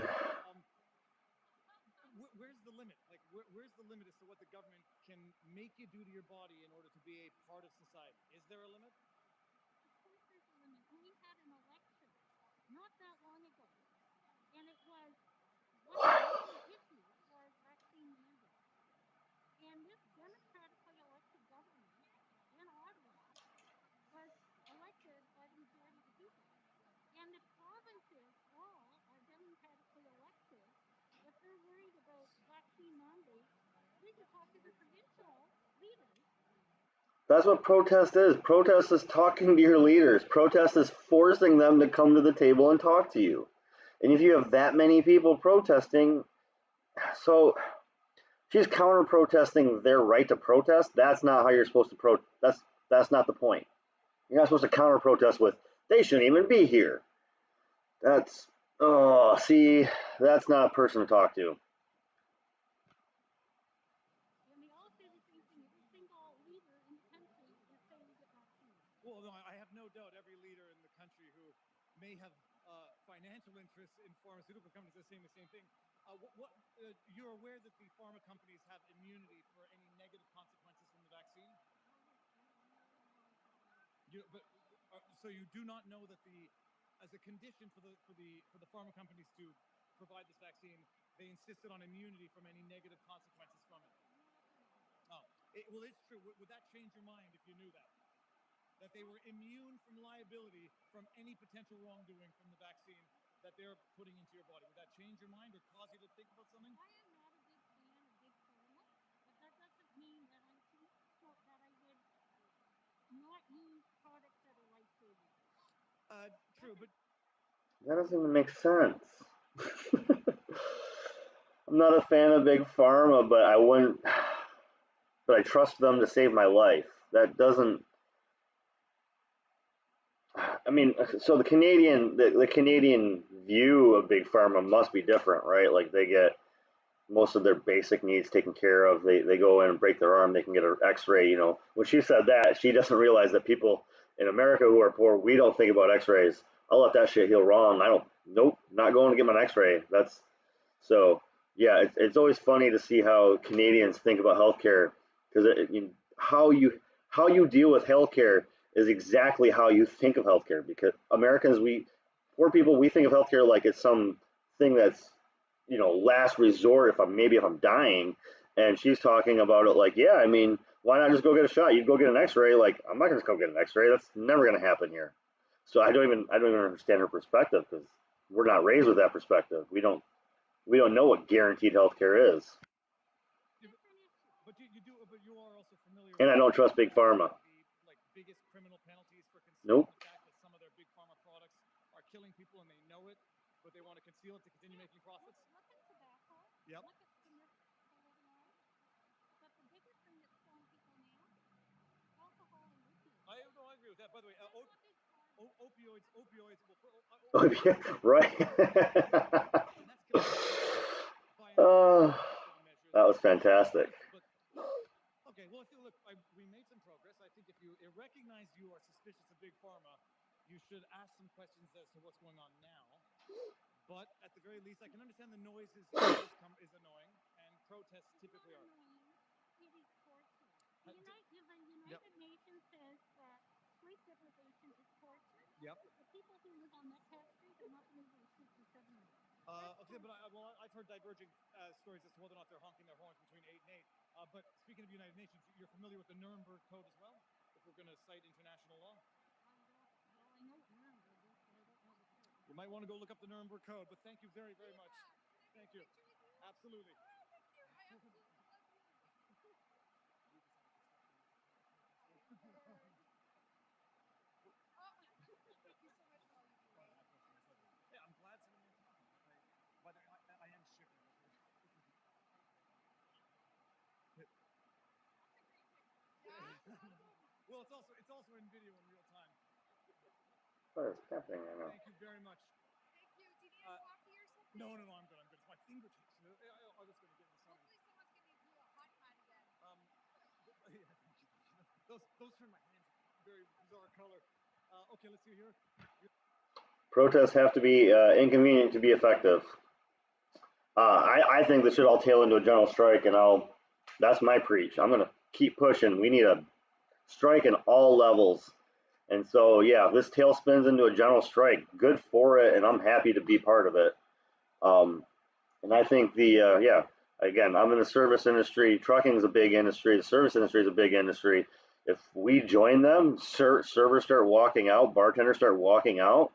Where's the limit? Like, where's the limit as to what the government can make you do to your body in order to be a part of society? Is there a limit? Of course there's a limit. We had an election not that long ago, and it was one of the main issues was vaccine mandate. And this democratically elected government in Ottawa was elected by the majority of the people. And the provinces all are democratically elected. If they're worried about vaccine mandates, they can talk to the provincial leaders. That's what protest is. Protest is talking to your leaders. Protest is forcing them to come to the table and talk to you. And if you have that many people protesting, so she's counter protesting their right to protest. That's not how you're supposed to that's not the point. You're not supposed to counter protest with they shouldn't even be here. That's see, that's not a person to talk to. And they all say the same thing. Every single leader in the country is saying get vaccinated. Well, no, I have no doubt every leader in the country who may have financial interests in pharmaceutical companies is saying the same thing. You're aware that the pharma companies have immunity for any negative consequences from the vaccine? So you do not know that as a condition for the pharma companies to provide this vaccine, they insisted on immunity from any negative consequences from it. Oh, well, it's true. Would that change your mind if you knew that? That they were immune from liability from any potential wrongdoing from the vaccine that they're putting into your body? Would that change your mind or cause you to think about something? I am not a big fan of big pharma, but that doesn't mean that I think that I would not use products that are life-saving. True, but that doesn't even make sense. I'm not a fan of big pharma, but I wouldn't. But I trust them to save my life. That doesn't. I mean, so the Canadian view of big pharma must be different, right? Like they get most of their basic needs taken care of. They go in and break their arm, they can get an X-ray. You know, when she said that, she doesn't realize that people in America who are poor, we don't think about X-rays. I'll let that shit heal wrong. Nope, not going to get my X-ray. That's so. Yeah, it's always funny to see how Canadians think about healthcare because how you deal with healthcare is exactly how you think of healthcare. Because Americans, poor people, we think of healthcare like it's some thing that's last resort if I'm dying. And she's talking about it like, yeah, I mean, why not just go get a shot? You'd go get an X-ray. Like, I'm not gonna go get an X-ray. That's never gonna happen here. So I don't even understand her perspective because we're not raised with that perspective. We don't know what guaranteed healthcare is. But you are also familiar. And I don't trust big pharma. The biggest criminal penalties for concealing Nope. the fact that some of their big pharma products are killing people and they know it, but they want to conceal it to continue making profits. Look at tobacco. Yep. Look at thalidomide. But the biggest thing that's killing people now, alcohol and opioids. I agree with that. By the way, opioids. Right. That was fantastic. Okay, well, we made some progress. I think if you recognize you are suspicious of big pharma, you should ask some questions as to what's going on now. But at the very least, I can understand the noise is annoying, and protests typically are. It is torture. The United Nations says that sleep deprivation is torture. Yep. The people who live on that path street have not been able to sleep for 7 years. Okay, but I've heard diverging stories as to whether or not they're honking their horns between 8 and 8. But speaking of the United Nations, you're familiar with the Nuremberg Code as well? If we're going to cite international law? Well, I know what Nuremberg is, but I don't know the code. You might want to go look up the Nuremberg Code, but thank you very, very much. Thank you. Absolutely. Yeah, I'm glad someone made time. But I am shivering. Well, it's also in video in real time. What is happening right now? Thank you very much. Thank you. Do you need a coffee or something? No, I'm good. It's my fingertips. I'm just going to get in the sun. Hopefully someone's going to do a hot pot again. Yeah, thank you. those turn my hands very bizarre color. Okay, let's see here. Protests have to be inconvenient to be effective. I think this should all tail into a general strike, and that's my preach. I'm going to keep pushing. We need a strike in all levels. And so, yeah, this tail spins into a general strike. Good for it, and I'm happy to be part of it. And I think again, I'm in the service industry. Trucking is a big industry. The service industry is a big industry. If we join them, servers start walking out, bartenders start walking out.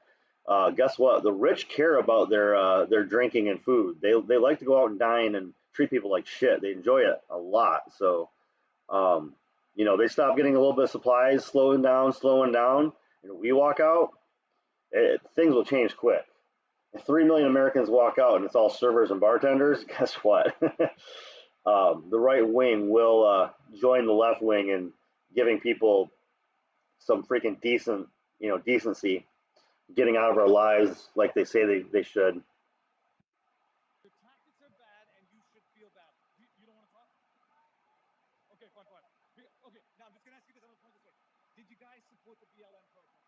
Guess what? The rich care about their drinking and food. They like to go out and dine and treat people like shit. They enjoy it a lot. So, they stop getting a little bit of supplies, slowing down. And we walk out, things will change quick. If 3 million Americans walk out and it's all servers and bartenders, guess what? The right wing will join the left wing in giving people some freaking decency, getting out of our lives like they say they should. Your tactics are bad, and you should feel bad. You don't want to talk? Okay, fine. Okay, now I'm just gonna ask you this. I'm gonna point this way. Did you guys support the BLM protests?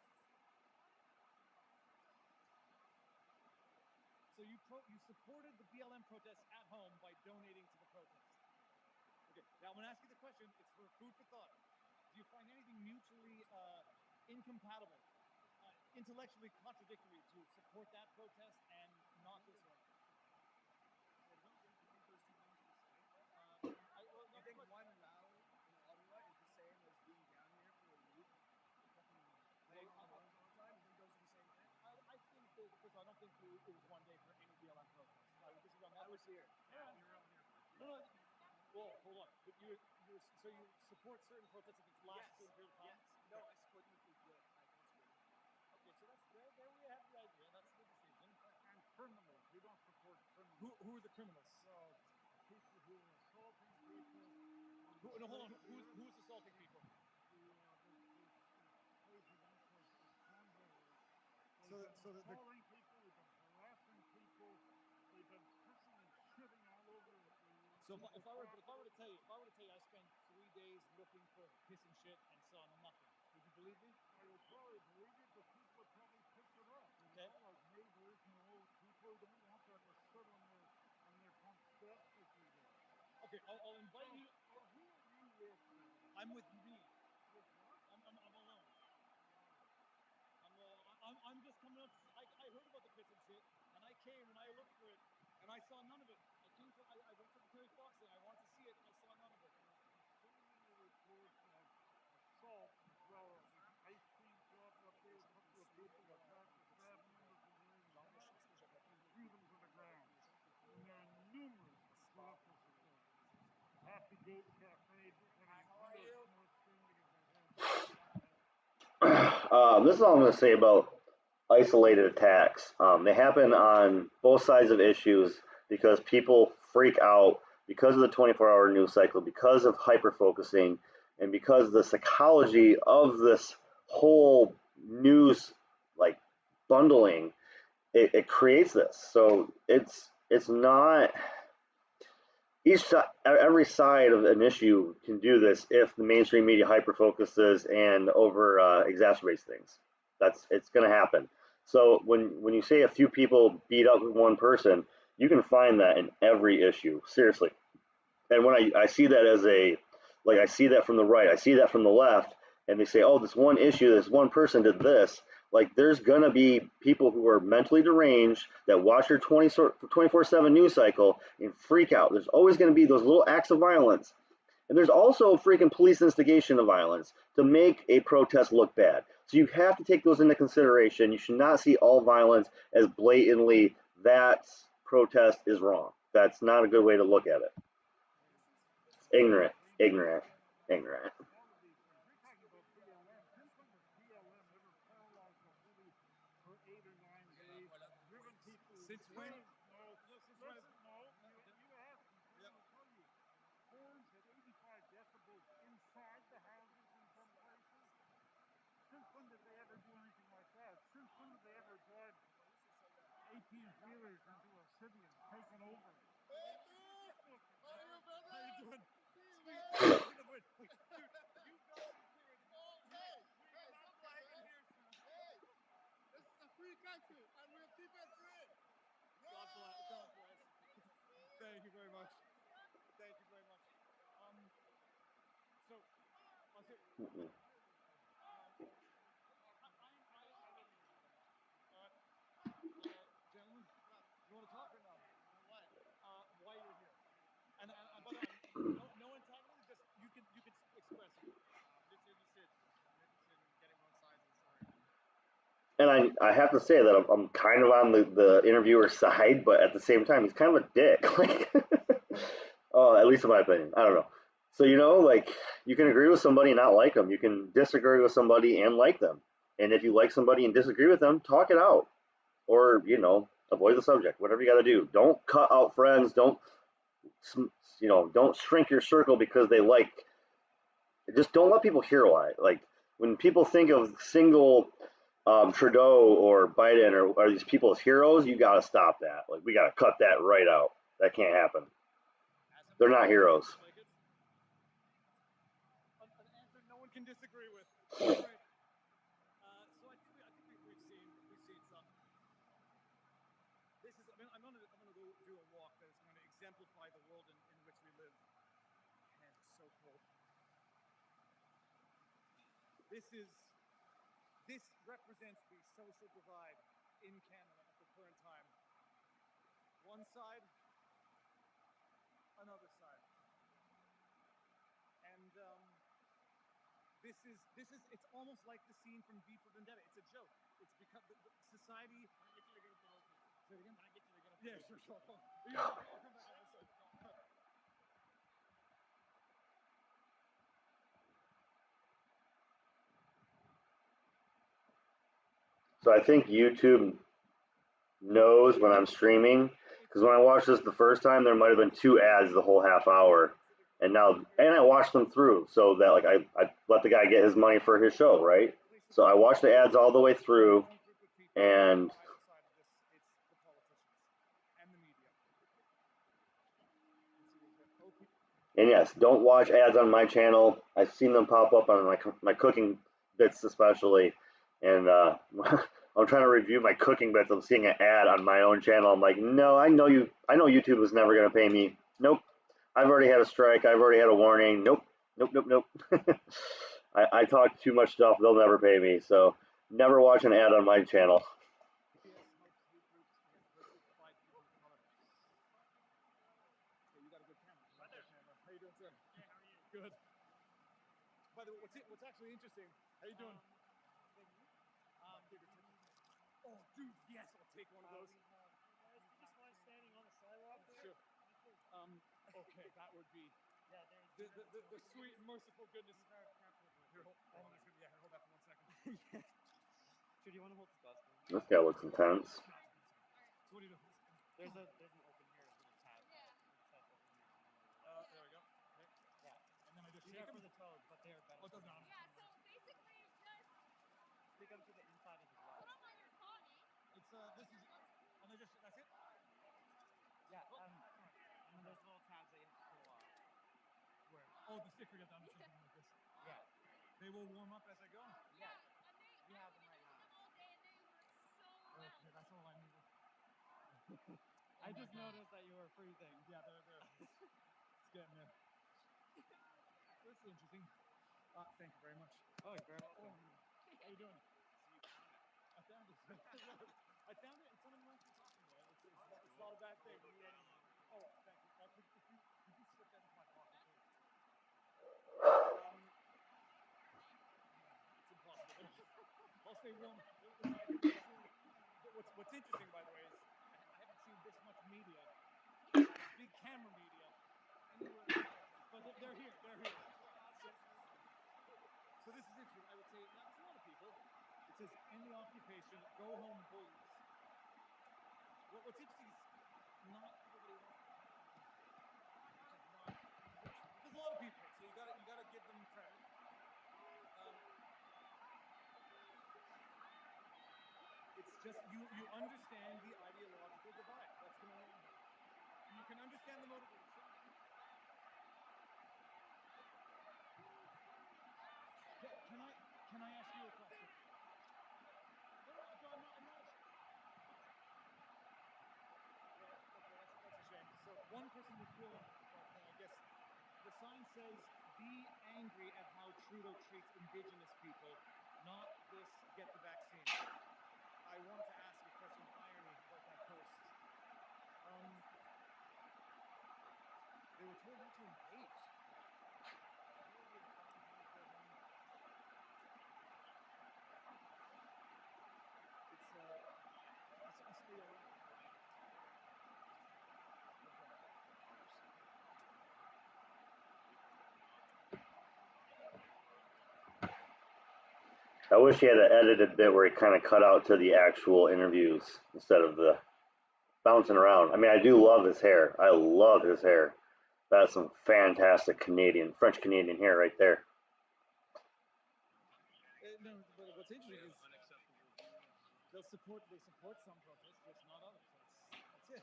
So you supported the BLM protests at home by donating to the protest. Okay, now I'm gonna ask you the question. It's for food for thought. Do you find anything mutually incompatible, intellectually contradictory to support that protest and not this one? You think one rally in Ottawa is the same as being down here for a week? Laying on the all the time? You think those are the same thing? I think that, because I don't think it was one day for any BLM protest. I would disagree on that. I was here. Yeah, you're out here. No. Well, hold on. But you support certain protests if it's lasts a certain period of time? Yes. No, I support them if they're good. Okay, so that's there we have the idea. That's the decision. And criminals. We don't support criminals. Who are the criminals? People who are assaulting people. Hold on. Who's assaulting people? They've been calling people, they've been harassing people, they've been pissing and shitting all over. So if I were to tell you, I spent 3 days looking for piss and shit and saw nothing, would you believe me? I would probably believe it, but people would probably pick it up. Okay. All like neighbors, people don't want that to sit on their front steps for 3 days. Okay, I'll invite you. Who are you with? I'm with me. With what? I'm alone. I'm just coming up. I heard about the piss and shit, and I came and I looked for it, and I saw none of it. I went to the Terry Fox thing. I wanted to see it, and I saw none of it. So many reports of assault as well as ice cream shop up there, a couple of people attacked the staff members and threw them to the ground. And there are numerous political supporters. Happy Goat Cafe, How are you? This is all I'm going to say about isolated attacks. They happen on both sides of issues because people freak out because of the 24-hour news cycle, because of hyper-focusing, and because the psychology of this whole news bundling, it creates this. So it's not every side of an issue can do this if the mainstream media hyper-focuses and over exacerbates things. It's going to happen. So when you say a few people beat up one person, you can find that in every issue, seriously. And when I see that I see that from the right, I see that from the left, and they say, oh, this one issue, this one person did this. There's going to be people who are mentally deranged that watch your 24/7 news cycle and freak out. There's always going to be those little acts of violence. And there's also freaking police instigation of violence to make a protest look bad. So you have to take those into consideration. You should not see all violence as blatantly that protest is wrong. That's not a good way to look at it. Ignorant. Since when? No, you asked me, so I'll tell you. Horns at 85 decibels inside the houses in some places. Since when did they ever do anything like that? Since when did they ever drive 18-wheelers into a city and take it over? How are you, brother? How you doing? Sweet. Dude, you've got some clear Mm-mm. Gentlemen, you want to talk or no? What? Why you're here? And by the way, no entitlement. Just you can express it. I'm just interested. I'm interested in getting both sides of the story. And I have to say that I'm kind of on the interviewer's side, but at the same time, he's kind of a dick. Like, at least in my opinion. I don't know. So, like, you can agree with somebody and not like them. You can disagree with somebody and like them. And if you like somebody and disagree with them, talk it out. Or, avoid the subject. Whatever you got to do. Don't cut out friends. Don't shrink your circle because they like. Just don't let people heroize. Like, when people think of single Trudeau or Biden or these people as heroes, you got to stop that. Like, we got to cut that right out. That can't happen. They're not heroes. An answer no one can disagree with. All right. So I think we've seen some. This is. I'm gonna go do a walk that is going to exemplify the world in which we live. Man, it's so cold. This represents the social divide in Canada at the current time. One side, another side. And it's almost like the scene from V for Vendetta. It's a joke. It's because the society. Can I get you to get up the rope? Say it again? Can I get you to get up the rope? Yeah, sure. I'll come back on this side. So I think YouTube knows when I'm streaming, because when I watched this the first time, there might have been 2 ads the whole half hour, and I watched them through, so that like I let the guy get his money for his show, right? So I watched the ads all the way through, and yes, don't watch ads on my channel. I've seen them pop up on my cooking bits especially, and I'm trying to review my cooking bits. I'm seeing an ad on my own channel. I'm like, no, I know YouTube was never going to pay me. Nope. I've already had a strike. I've already had a warning. Nope. I talk too much stuff. They'll never pay me. So never watch an ad on my channel. Good. By the way, what's actually interesting? How you doing? Oh, dude, yes, I'll take one of those. Just mind standing on the sidewalk there? Sure. Okay, that would be. Yeah, the sweet, merciful goodness. Here, hold that for 1 second. Yeah. Sure, do you want to hold this glass? This guy looks intense. So what do you do? There's an open here, a little tab. Yeah. There we go. Okay. Yeah. And then I just These shake are them for the toes, but they're better. Oh, it doesn't matter. Yeah, so basically just Stick them to the inside of the glass. put them on your tonic. It's this is, and that's it. Yeah. And then there's little tabs that you have to pull off. Where? Oh, the stick forget down the like this. Yeah. They will warm up as I go. Yeah. And We have them right now. all day and they work so well. Okay, that's all I needed. I just noticed that you were freezing. Yeah, they're it's getting there. This is interesting. Thank you very much. Oh, you're very welcome. How you doing? I found it. I found it, and someone went to talking about it. It's not a bad thing. Oh, thank you. Could you slip that into my pocket, please? It's impossible. I'll stay warm. What's interesting, by the way, is I haven't seen this much media, big camera media, anywhere in Texas. But they're here. So this is interesting. I would say not to a lot of people. It says, "In the occupation, go home, bullies." What's interesting is not everybody wants to talk about it. There's a lot of people, so you gotta give them credit. It's just you understand the ideological divide that's going on. You can understand the motivation. Can I ask you a question? No, I'm not. Okay, that's a shame. So one person was pulling, but I guess the sign says, "Be angry at how Trudeau treats indigenous people, not this get the vaccine. I wanted to ask a question of irony about that post. They were told not to engage. It's stay around. I wish he had an edited bit where he kind of cut out to the actual interviews instead of the bouncing around. I mean, I do love his hair. I love his hair. That's some fantastic French Canadian hair right there. No, but what's interesting is they support some protests, just not others. That's it.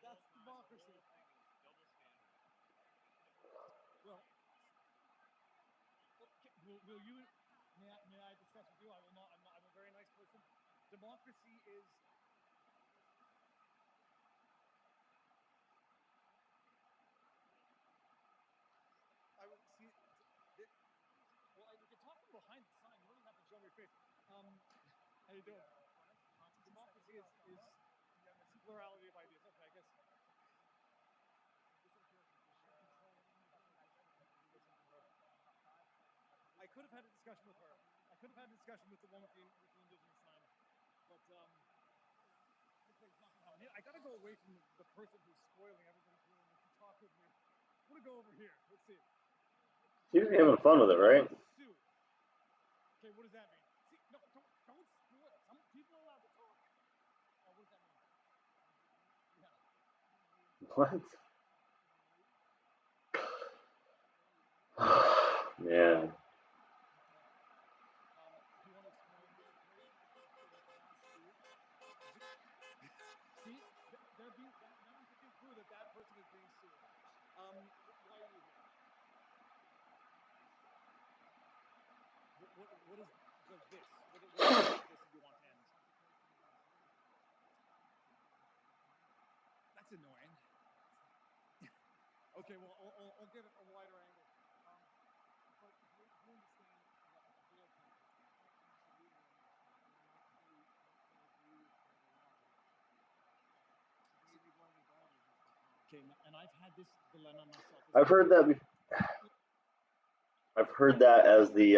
That's democracy. Well, will you? May I discuss with you? I will not. I'm a very nice person. Democracy is. I will see. Well, we can talk from behind the sign. You don't even have to show me your face. How you doing? Democracy is plurality of ideas. Okay, I guess. I could have had a discussion with her. I could have had a discussion with the one with the indigenous sign, but I gotta go away from the person who's spoiling everybody's room to talk with me. I'm gonna go over here. Let's see. He's having fun with it, right? Okay, what does that mean? See, no, don't spoil it. Some people are allowed to talk. What does that mean? What? Man. See, that means to conclude that person is being sued. Why are you here? What is this? What is this you want to end? That's annoying. Okay, well, I'll get a wider angle. But you understand that a failed Okay, and I've had this dilemma myself. I've heard that as the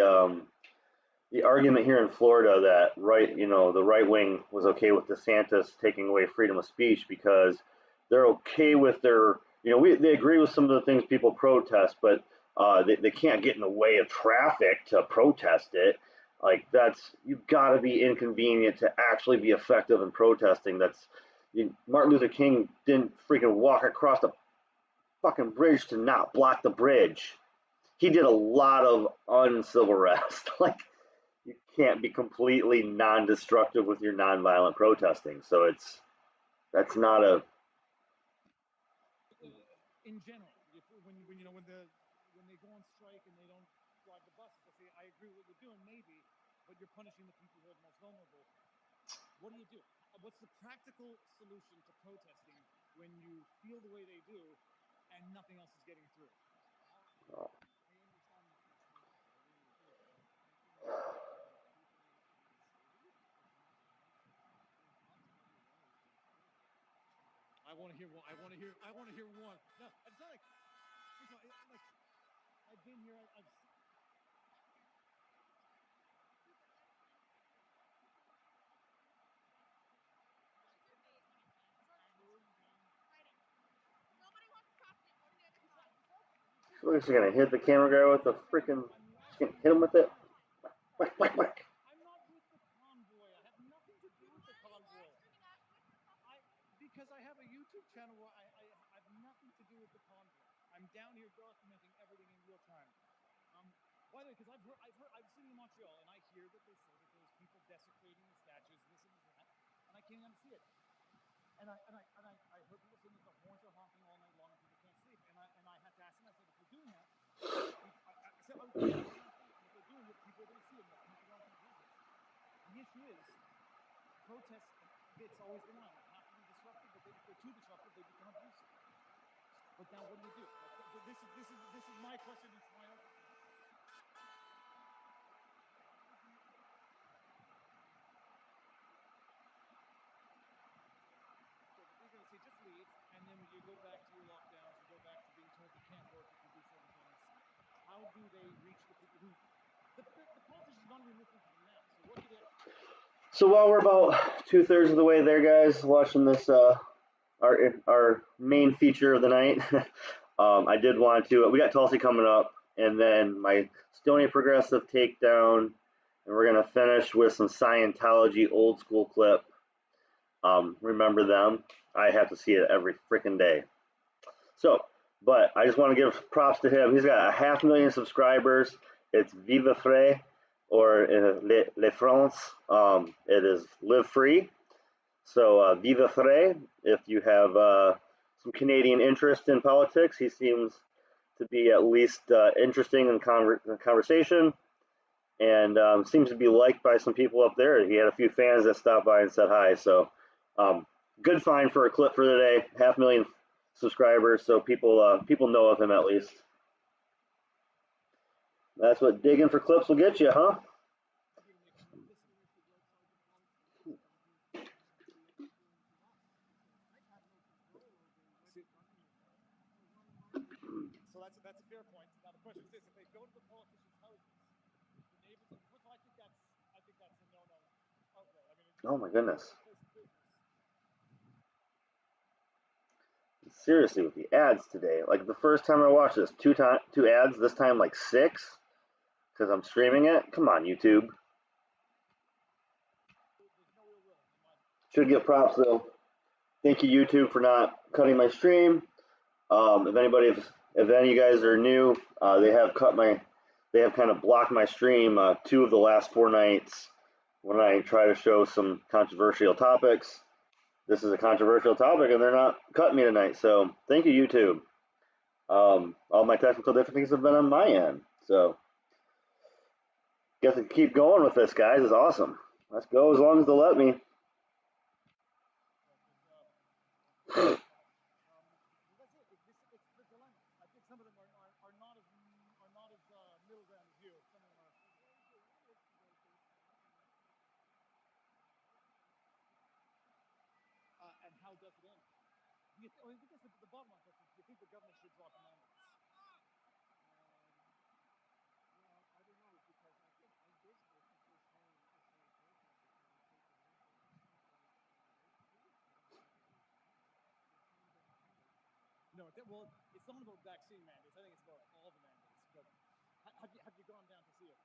argument here in Florida that the right wing was okay with DeSantis taking away freedom of speech because they're okay with their they agree with some of the things people protest, but they can't get in the way of traffic to protest it. Like you've got to be inconvenient to actually be effective in protesting. Martin Luther King didn't freaking walk across the fucking bridge to not block the bridge. He did a lot of uncivil arrest. Like, you can't be completely non-destructive with your non-violent protesting. So that's not a. In general, when they go on strike and they don't drive the buses, I say I agree with what you're doing, maybe, but you're punishing the people who are the most vulnerable. What do? What's the practical solution to protesting when you feel the way they do and nothing else is getting through? Oh. I want to hear one. No, it's not like. I've been here. Looks like you're gonna hit the camera guy with the freaking. Hit him with it. Whack, whack, whack. I'm not with the convoy. I have nothing to do with the convoy. Because I have a YouTube channel where I have nothing to do with the convoy. I'm down here documenting everything in real time. By the way, because I've seen in Montreal and I hear that they say that there's people desecrating the statues, this and that, and I can't see it. And I heard people saying that the horns are honking all night long and people can't sleep. And I had to ask them. I said, if you're doing that, if they're doing it, people are going to see it. The issue is, protests. It's always been around. They have to be disruptive, but if they're too disruptive, they become abusive. But now, what do you do? This is my question. It's my own. So while we're about 2/3 of the way there, guys, watching this our main feature of the night, I did want to. We got Tulsi coming up, and then my Stony Progressive takedown, and we're gonna finish with some Scientology old school clip. Remember them? I have to see it every freaking day. So, but I just want to give props to him. He's got 500,000 subscribers. It's Viva Free, or Le France. It is live free. So Viva Free. If you have some Canadian interest in politics, he seems to be at least interesting in conversation, and seems to be liked by some people up there. He had a few fans that stopped by and said hi. So good find for a clip for today. 500,000 subscribers, so people know of him at least. That's what digging for clips will get you, huh? So that's a fair point. Now the question is this: if they go to the politicians' houses, the neighbors. First of all, I think that's a no-no. Okay, I mean. Oh my goodness. Seriously, with the ads today, like the first time I watched this, two ads. This time like 6, because I'm streaming it. Come on, YouTube. Should get props though. Thank you, YouTube, for not cutting my stream. If any of you guys are new, they have kind of blocked my stream 2 of the last 4 nights when I try to show some controversial topics. This is a controversial topic, and they're not cutting me tonight. So thank you, YouTube. All my technical difficulties have been on my end. So guess I can keep going with this, guys. It's awesome. Let's go as long as they'll let me. Some of them are not as middle ground as you. Some of them are. And how does it end? I guess the bottom line question is: do you think the government should drop mandates? I don't know, because I basically think this whole No, well, it's not about vaccine mandates. I think it's about all the mandates. But have you gone down to see it?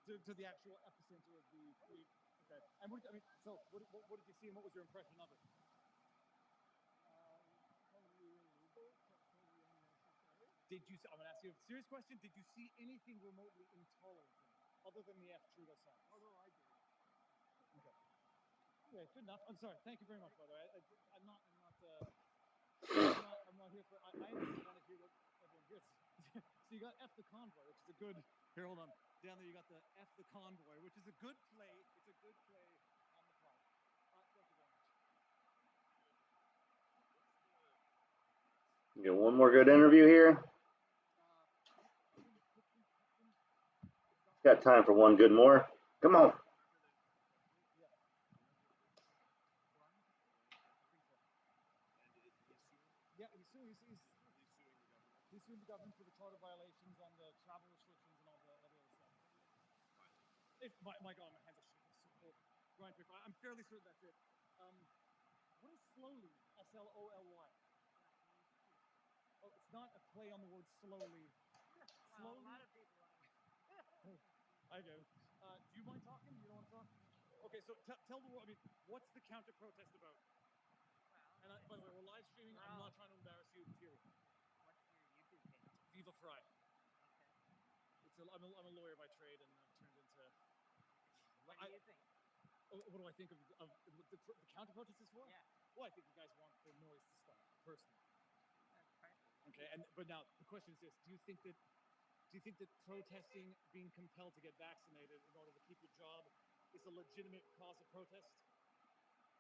To the actual epicenter of the fleet. Okay. And what did you see, and what was your impression of it? totally illegal, totally unnecessary. I'm going to ask you a serious question. Did you see anything remotely intolerant in it, other than the F. Trudeau sign? Oh no, I did. Okay. Okay, good enough. I'm sorry. Thank you very much, by the way. I'm not here for. I just want to hear what everyone hears. So you got F the convoy, which is a good. Here, hold on. Down there, you got the F the convoy, which is a good play. It's a good play on the part. Thank you very much. Get one more good interview here. Got time for one good more. Come on. Yeah, he's suing the government for the charter violations on the travel restrictions and all the other stuff. My God, my hands are shaking so cold. Brian, I'm fairly certain that's it. What is slowly? S-L-O-L-Y. Oh, it's not a play on the word slowly. Slowly. A lot of people. I get it. Do you mind talking? You don't want to talk? Okay, so tell the world. I mean, what's the counter-protest about? And by the way, we're live streaming. I'm not trying to embarrass you. Period. What's your YouTube page? Viva Fry. Okay. I'm a lawyer by trade, and I've turned into. What do you think? What do I think of the counter-protest is for? Yeah. Well, I think you guys want the noise to stop, personally. That's perfect. Okay, but now the question is this: Do you think that protesting, being compelled to get vaccinated in order to keep your job, is a legitimate cause of protest?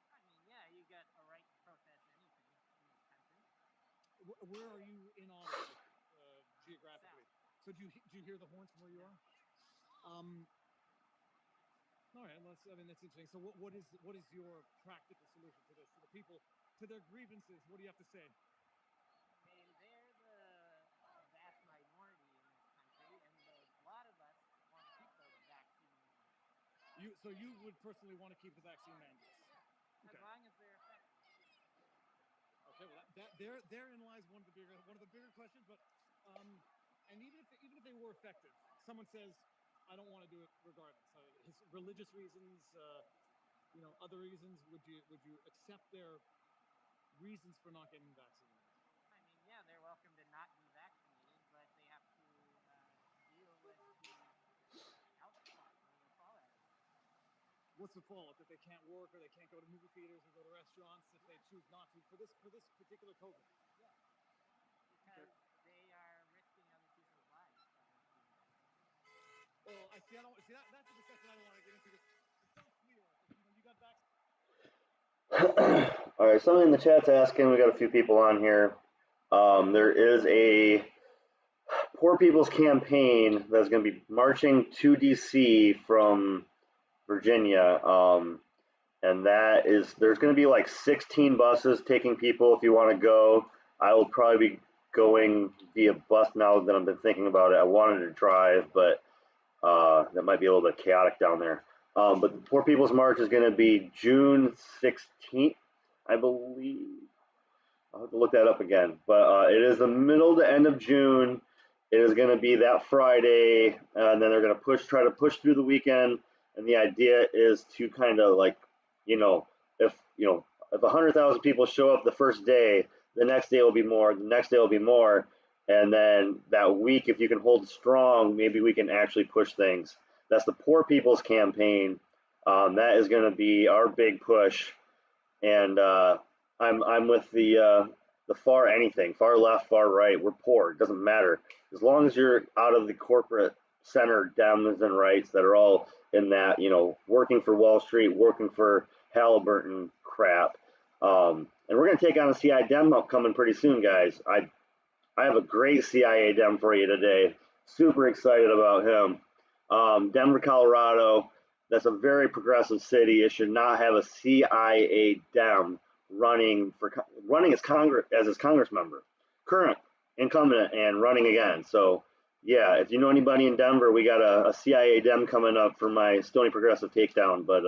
I mean, yeah, you got a right to protest anything in this country. Where are you in Ottawa, geographically? South. So do you hear the horns from where you are? All right, well, that's interesting. So what is your practical solution to this? To the people, to their grievances, what do you have to say? I mean, they're the vast minority in this country, and a lot of us want to keep those vaccine mandates. you would personally want to keep the vaccine mandates? As long as they're effective. Okay, well, therein lies one of the bigger questions. But and even if they were effective, someone says, I don't want to do it regardless. His religious reasons, other reasons. Would you accept their reasons for not getting vaccinated? I mean, yeah, they're welcome to not be vaccinated, but they have to deal with the outcome or the fallout. What's the fallout? That they can't work, or they can't go to movie theaters or go to restaurants if they choose not to for this particular COVID? Yeah, because they are risking other people's lives. Well, I see. That's a discussion I don't want to get into. It's not clear. You got vaccinated. All right, somebody in the chat's asking. We got a few people on here. There is a Poor People's Campaign that's going to be marching to DC from Virginia, and there's going to be like 16 buses taking people if you want to go. I will probably be going via bus now that I've been thinking about it. I wanted to drive, but that might be a little bit chaotic down there. But the Poor People's March is going to be June 16th, I believe. I'll have to look that up again. But it is the middle to end of June. It is going to be that Friday, and then they're going to try to push through the weekend. And the idea is to kind of like, if 100,000 people show up the first day, the next day will be more, the next day will be more. And then that week, if you can hold strong, maybe we can actually push things. That's the Poor People's Campaign. That is going to be our big push. And I'm with the far anything, far left, far right. We're poor. It doesn't matter. As long as you're out of the corporate center Dems and rights that are all in that, working for Wall Street, working for Halliburton crap. And we're going to take on a CIA Dem upcoming pretty soon, guys. I have a great CIA Dem for you today. Super excited about him. Denver, Colorado. That's a very progressive city. It should not have a CIA Dem running as his Congress member, current incumbent and running again. So yeah, if you know anybody in Denver, we got a CIA Dem coming up for my Stony Progressive takedown. But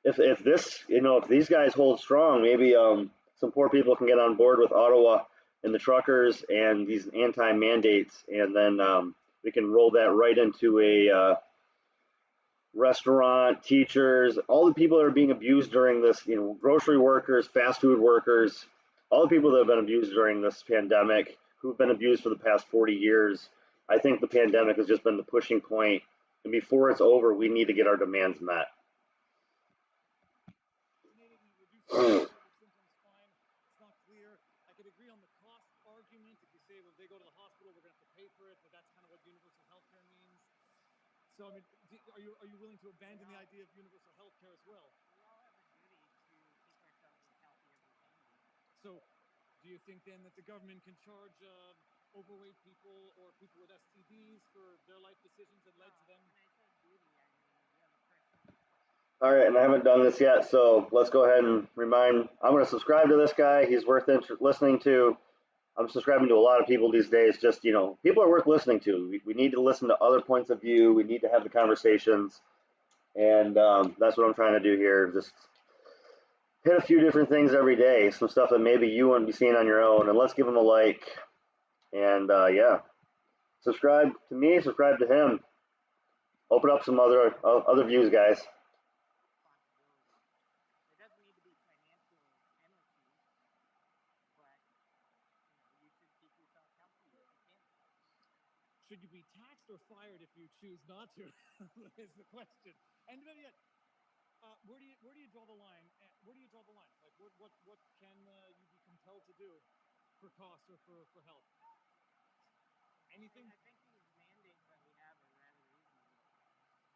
if these guys hold strong, maybe some poor people can get on board with Ottawa and the truckers and these anti-mandates, and then we can roll that right into a restaurant, teachers, all the people that are being abused during this, grocery workers, fast food workers, all the people that have been abused during this pandemic, who've been abused for the past 40 years. I think the pandemic has just been the pushing point, and before it's over, we need to get our demands met. It's not clear. I could agree on the cost argument. If you say, well, if they go to the hospital, we're going to have to pay for it, but that's kind of what universal health care means. So, I mean, are you willing to abandon the idea of universal health care as well? We all have a duty to keep ourselves as healthy as we can be. So, do you think then that the government can charge overweight people or people with STDs for their life decisions that led to them? When I said duty, I mean you have a personal. All right, and I haven't done this yet, so let's go ahead and remind. I'm going to subscribe to this guy. He's worth listening to. I'm subscribing to a lot of people these days. Just, people are worth listening to. We need to listen to other points of view. We need to have the conversations. And that's what I'm trying to do here. Just hit a few different things every day. Some stuff that maybe you wouldn't be seeing on your own. And let's give him a like. And yeah, subscribe to me, subscribe to him. Open up some other views, guys. There doesn't need to be financial penalties, but you should keep yourself healthy if you can. Should you be taxed or fired if you choose not to? Is the question. And better yet, where do you draw the line? Where do you draw the line? Like what can you be compelled to do for cost or for health? Anything? I think these mandates that we have are rather reasonable,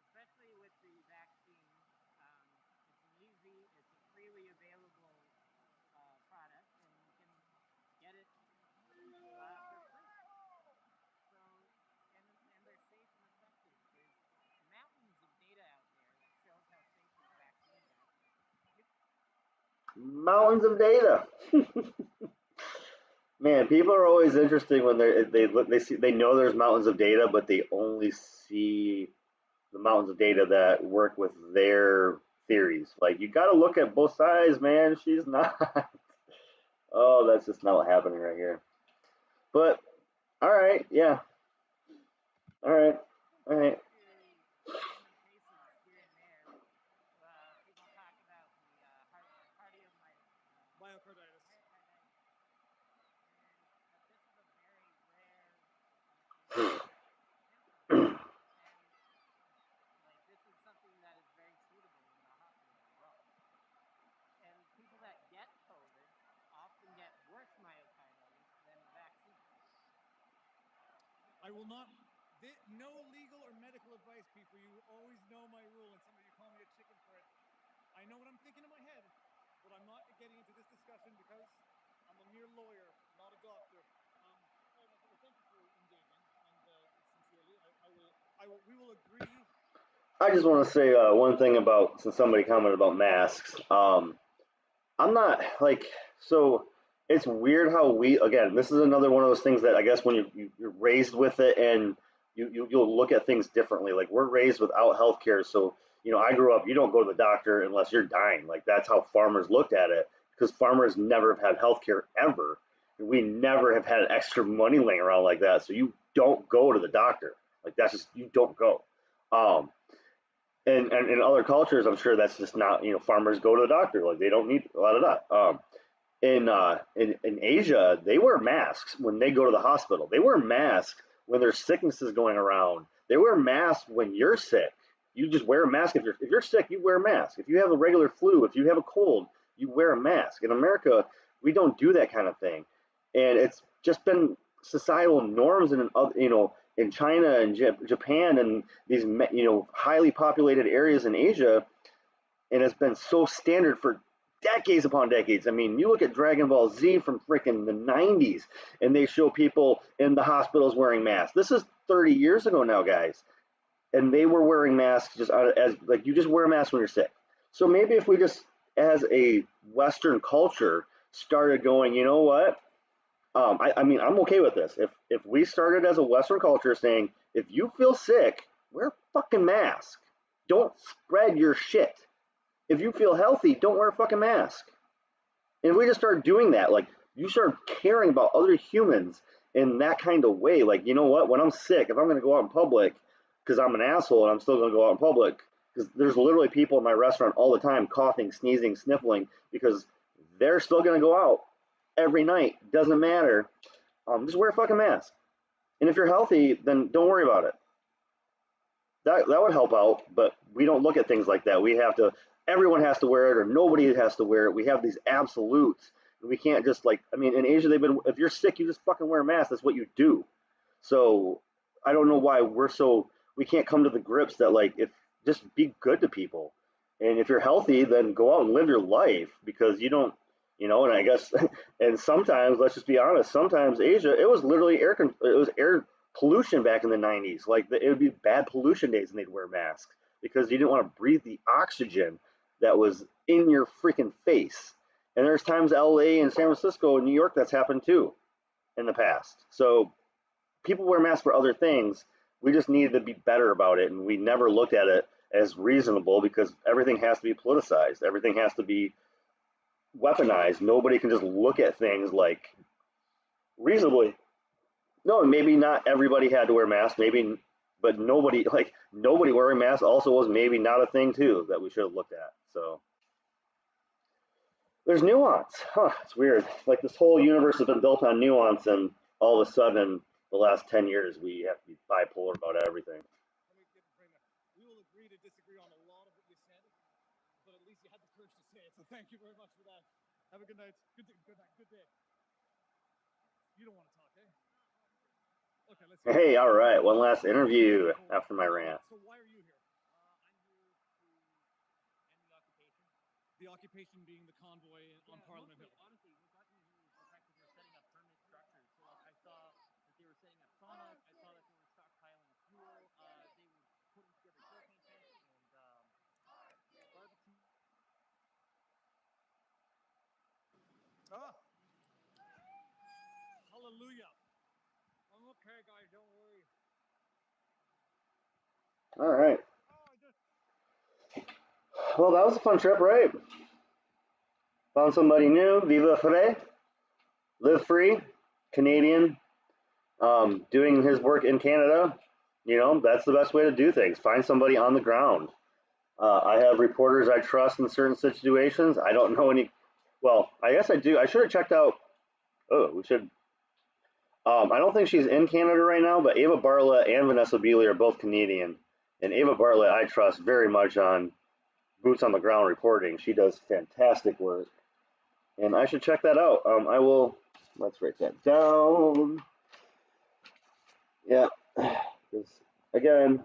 especially with the vaccine. It's an easy, it's a freely available product, and you can get it for free. So, and they're safe and effective. There's mountains of data out there that shows how safe these vaccines are. Mountains of data. Man, people are always interesting when they know there's mountains of data, but they only see the mountains of data that work with their theories. Like you got to look at both sides, man. She's not. Oh, that's just not what's happening right here. But all right, yeah, all right, all right. Myocarditis. Like this is something that is very treatable in the hospital as well. And people that get COVID often get worse myocarditis than vaccine. I will not. No legal or medical advice, people. You always know my rule, and some of you call me a chicken for it. I know what I'm thinking in my head, but I'm not getting into this discussion because I'm a mere lawyer, not a doctor. Well, thank you for engaging, and sincerely, we will agree. I just want to say one thing about since somebody commented about masks. I'm not like so. It's weird how we again. This is another one of those things that I guess when you're raised with it and you'll look at things differently. Like we're raised without healthcare, so I grew up. You don't go to the doctor unless you're dying. Like that's how farmers looked at it because farmers never have had healthcare ever. We never have had extra money laying around like that, so you don't go to the doctor. Like that's just you don't go. Um, and in other cultures, I'm sure that's just not farmers go to the doctor like they don't need a lot of that. In Asia, they wear masks when they go to the hospital. They wear masks when there's sicknesses going around. They wear masks when you're sick. You just wear a mask if you're sick. You wear a mask. If you have a regular flu, if you have a cold, you wear a mask. In America, we don't do that kind of thing, and it's just been societal norms in China and Japan and these highly populated areas in Asia, and it's been so standard for decades upon decades. I mean, you look at Dragon Ball Z from freaking the 90s, and they show people in the hospitals wearing masks. This is 30 years ago now, guys, and they were wearing masks just as like you just wear a mask when you're sick. So maybe if we just, as a Western culture, started going, you know what? I mean, I'm okay with this. If we started as a Western culture saying, if you feel sick, wear a fucking mask. Don't spread your shit. If you feel healthy, don't wear a fucking mask. And if we just start doing that, like you start caring about other humans in that kind of way, like you know what? When I'm sick, if I'm going to go out in public because I'm an asshole and I'm still going to go out in public, because there's literally people in my restaurant all the time coughing, sneezing, sniffling because they're still going to go out every night. Doesn't matter. Just wear a fucking mask. And if you're healthy, then don't worry about it. That would help out, but we don't look at things like that. We have to. Everyone has to wear it, or nobody has to wear it. We have these absolutes. We can't just I mean, in Asia, if you're sick, you just fucking wear a mask. That's what you do. So I don't know why we can't come to the grips that if just be good to people, and if you're healthy, then go out and live your life because you don't, and I guess, and sometimes let's just be honest, sometimes Asia, it was literally air pollution back in the 90s. It would be bad pollution days and they'd wear masks because you didn't want to breathe the oxygen that was in your freaking face. And there's times LA and San Francisco and New York that's happened too in the past. So people wear masks for other things. We just needed to be better about it, and we never looked at it as reasonable because everything has to be politicized. Everything has to be weaponized. Nobody can just look at things reasonably. No, maybe not everybody had to wear masks. Maybe, but nobody wearing masks also was maybe not a thing too that we should have looked at. So there's nuance. Huh, it's weird. Like this whole universe has been built on nuance, and all of a sudden, the last 10 years, we have to be bipolar about everything. Let me get the frame up. We will agree to disagree on a lot of what you said, but at least you had the courage to say it. So thank you very much for that. Have a good night. Good night. Good day. You don't want to talk, eh? Okay, let's see. Hey, all right. One last interview after my rant. So why are you here? I'm here to end the occupation. The occupation being the convoy on Parliament Hill. Honestly, what got me here is the fact that they're setting up permanent structures. So I saw that they were setting up saunas. I saw that they were stockpiling fuel. They were putting together propane tanks and barbecue. right, guys, don't worry. All right. Well, that was a fun trip, right? Found somebody new. Viva Free. Live free. Canadian. Doing his work in Canada. You know, that's the best way to do things. Find somebody on the ground. I have reporters I trust in certain situations. I don't know any. Well, I guess I do. I should have checked out. Oh, we should. I don't think she's in Canada right now, but Ava Bartlett and Vanessa Beeley are both Canadian. And Ava Bartlett, I trust very much on boots on the ground reporting. She does fantastic work. And I should check that out. I will. Let's write that down. Yeah. Again,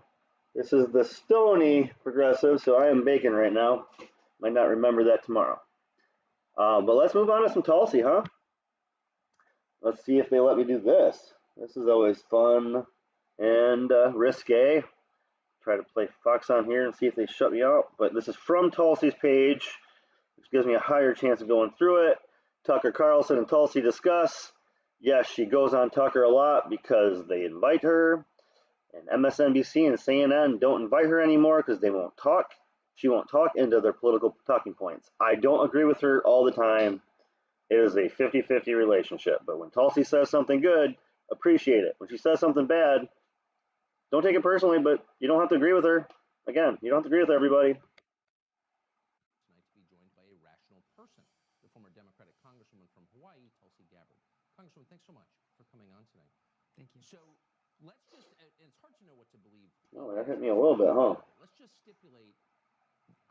this is the Stony Progressive, so I am baking right now. Might not remember that tomorrow. But let's move on to some Tulsi, huh? Let's see if they let me do this. This is always fun and risque. Try to play Fox on here and see if they shut me out. But this is from Tulsi's page, which gives me a higher chance of going through it. Tucker Carlson and Tulsi discuss. Yes, she goes on Tucker a lot because they invite her. And MSNBC and CNN don't invite her anymore because they won't talk. She won't talk into their political talking points. I don't agree with her all the time. It is a 50-50 relationship. But when Tulsi says something good, appreciate it. When she says something bad, don't take it personally, but you don't have to agree with her. Again, you don't have to agree with everybody. Tonight to be joined by a rational person, the former Democratic Congresswoman from Hawaii, Tulsi Gabbard. Congresswoman, thanks so much for coming on tonight. Thank you. So let's just, and it's hard to know what to believe. Oh, that hit me a little bit, huh? Let's just stipulate,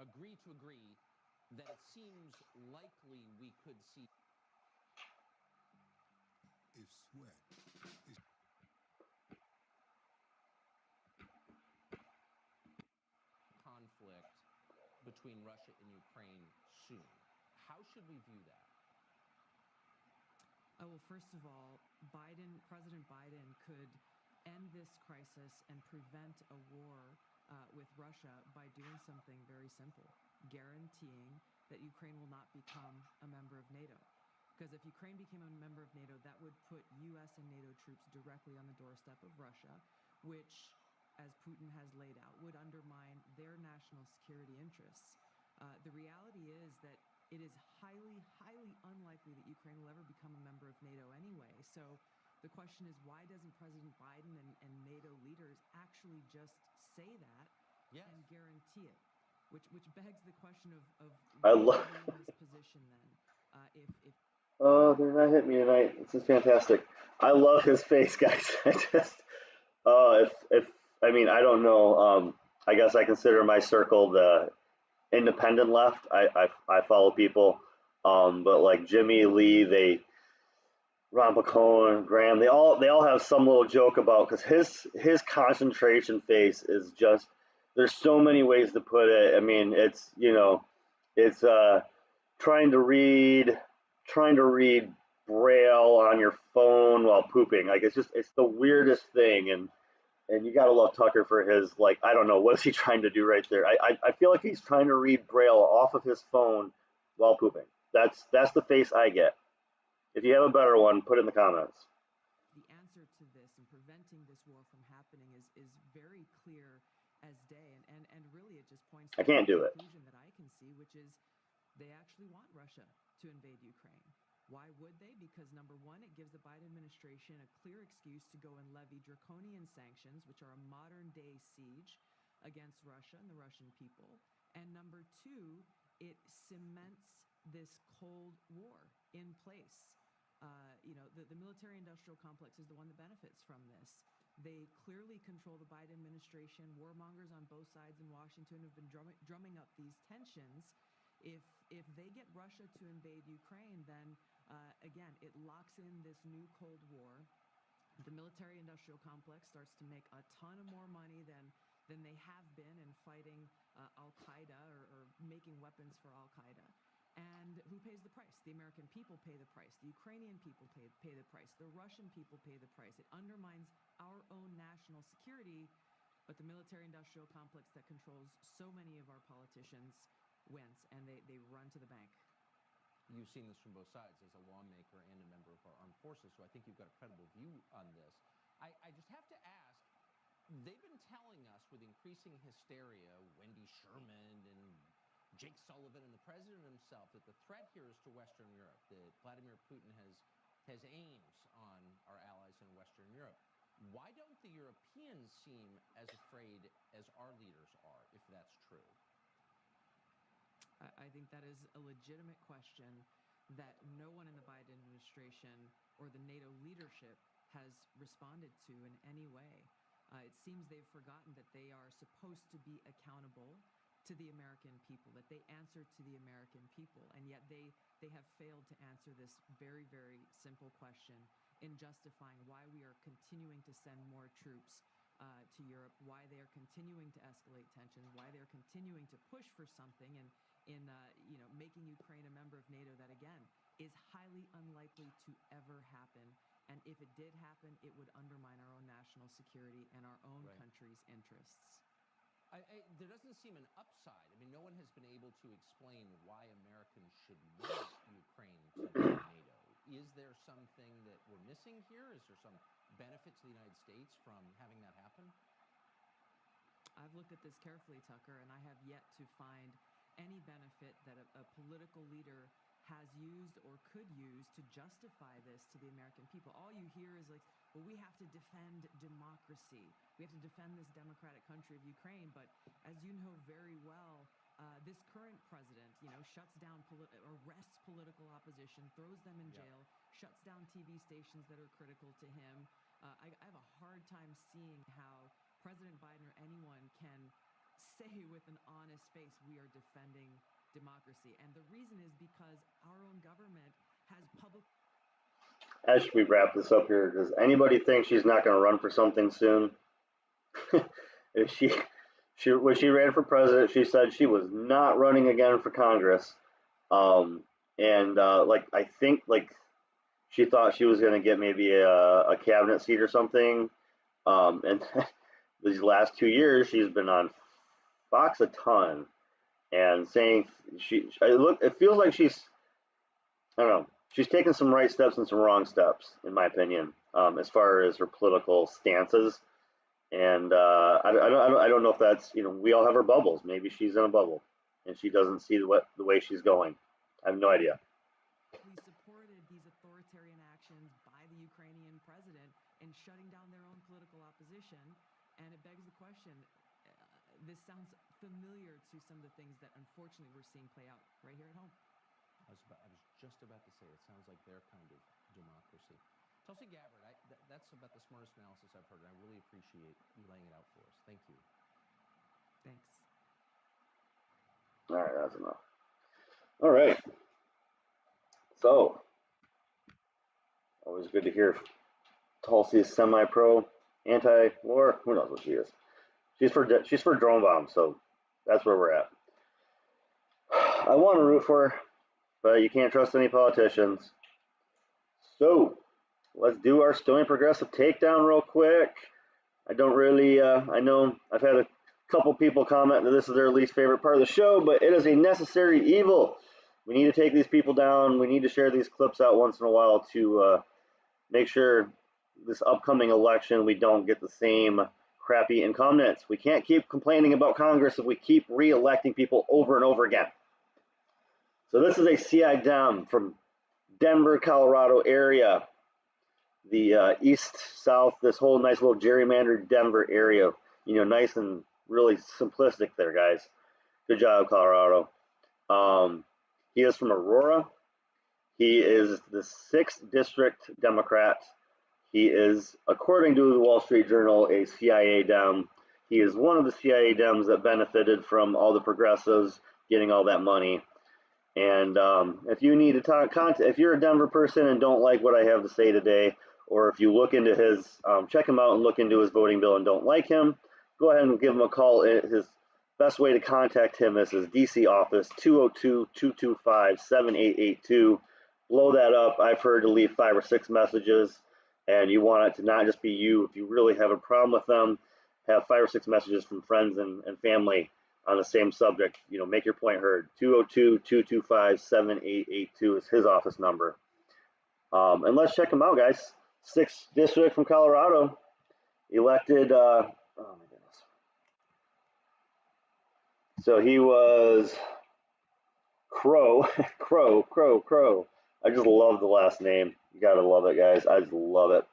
agree to agree, that it seems likely we could see. If sweat is conflict between Russia and Ukraine soon. How should we view that? Well, first of all, President Biden could end this crisis and prevent a war with Russia by doing something very simple, guaranteeing that Ukraine will not become a member of NATO. Because if Ukraine became a member of NATO, that would put U.S. and NATO troops directly on the doorstep of Russia, which, as Putin has laid out, would undermine their national security interests. The reality is that it is highly, highly unlikely that Ukraine will ever become a member of NATO anyway. So the question is, why doesn't President Biden and NATO leaders actually just say that and guarantee it? Which begs the question of I why love. are we in this position then? If Oh, they're not hitting me tonight. This is fantastic. I love his face, guys. I just, if I mean, I don't know. I guess I consider my circle the independent left. I follow people, but like Jimmy Lee, Ron Pacone, Graham, they all have some little joke about because his concentration face is just. There's so many ways to put it. I mean, it's it's trying to read braille on your phone while pooping. Like it's the weirdest thing, and you gotta love Tucker for his like I don't know what is he trying to do right there. I feel like he's trying to read braille off of his phone while pooping. That's the face I get. If you have a better one, put it in the comments. the answer to this and preventing this war from happening is very clear as day, and really it just points to I can't the do it. conclusion that I can see, which is they actually want Russia to invade Ukraine. Why would they? Because number one, it gives the Biden administration a clear excuse to go and levy draconian sanctions, which are a modern day siege against Russia and the Russian people. And number two, it cements this Cold War in place. The military-industrial complex is the one that benefits from this. They clearly control the Biden administration. Warmongers on both sides in Washington have been drumming up these tensions. If they get Russia to invade Ukraine, then again, it locks in this new Cold War. The military-industrial complex starts to make a ton of more money than they have been in fighting Al-Qaeda or making weapons for Al-Qaeda. And who pays the price? The American people pay the price. The Ukrainian people pay the price. The Russian people pay the price. It undermines our own national security, but the military-industrial complex that controls so many of our politicians wins, and they run to the bank. You've seen this from both sides as a lawmaker and a member of our armed forces, so I think you've got a credible view on this. I just they've been telling us with increasing hysteria, Wendy Sherman and Jake Sullivan and the president himself, that the threat here is to Western Europe, that Vladimir Putin has aims on our allies in Western Europe. Why don't the Europeans seem as afraid as our leaders are, if that's true? I think that is a legitimate question that no one in the Biden administration or the NATO leadership has responded to in any way. It seems they've forgotten that they are supposed to be accountable to the American people, that they answer to the American people, and yet they have failed to answer this very, very simple question in justifying why we are continuing to send more troops to Europe, why they are continuing to escalate tensions, why they're continuing to push for something in making Ukraine a member of NATO that, again, is highly unlikely to ever happen. And if it did happen, it would undermine our own national security and our own country's interests. There doesn't seem an upside. I mean, no one has been able to explain why Americans should want Ukraine to join NATO. Is there something that we're missing here? Is there some benefit to the United States from having that happen? I've looked at this carefully, Tucker, and I have yet to find any benefit that a political leader has used or could use to justify this to the American people. All you hear is like, well, we have to defend democracy. We have to defend this democratic country of Ukraine. But as you know very well, this current president, shuts down, arrests political opposition, throws them in jail, shuts down TV stations that are critical to him. I have a hard time seeing how President Biden or anyone can say with an honest face, we are defending democracy. And the reason is because our own government has public. As we wrap this up here, does anybody think she's not going to run for something soon? If when she ran for president, she said she was not running again for Congress. I think she thought she was going to get maybe a cabinet seat or something. And these last 2 years, she's been on Fox a ton and saying it feels like she's, I don't know, she's taken some right steps and some wrong steps, in my opinion, as far as her political stances. And I don't know if that's, we all have our bubbles. Maybe she's in a bubble and she doesn't see the way she's going. I have no idea. We supported these authoritarian actions by the Ukrainian president in shutting down their own political opposition. And it begs the question, this sounds familiar to some of the things that unfortunately we're seeing play out right here at home. I was just about to say, it sounds like their kind of democracy. Tulsi Gabbard, that's about the smartest analysis I've heard, and I really appreciate you laying it out for us. Thank you. Thanks. All right, that's enough. All right. So, always good to hear Tulsi's semi-pro, anti-war. Who knows what she is? She's for drone bombs, so that's where we're at. I want to root for her, but you can't trust any politicians. So, let's do our Stony Progressive takedown real quick. I don't really, I know I've had a couple people comment that this is their least favorite part of the show, but it is a necessary evil. We need to take these people down. We need to share these clips out once in a while to make sure this upcoming election we don't get the same crappy incumbents. We can't keep complaining about Congress if we keep re-electing people over and over again. So this is a CI Dem from Denver, Colorado area. The east-south, this whole nice little gerrymandered Denver area. Nice and really simplistic there, guys. Good job, Colorado. He is from Aurora. He is the 6th District Democrat. He is, according to the Wall Street Journal, a CIA Dem. He is one of the CIA Dems that benefited from all the progressives getting all that money. And if you need to if you're a Denver person and don't like what I have to say today, or if you look into his, check him out and look into his voting bill and don't like him, go ahead and give him a call. His best way to contact him is his DC office, 202-225-7882. Blow that up. I've heard to leave 5 or 6 messages, and you want it to not just be you. If you really have a problem with them, have 5 or 6 messages from friends and family on the same subject. Make your point heard. 202-225-7882 is his office number. And let's check him out, guys. 6th District from Colorado, elected Oh my goodness. So he was Crow. Crow. I just love the last name. You gotta love it, guys. I just love it.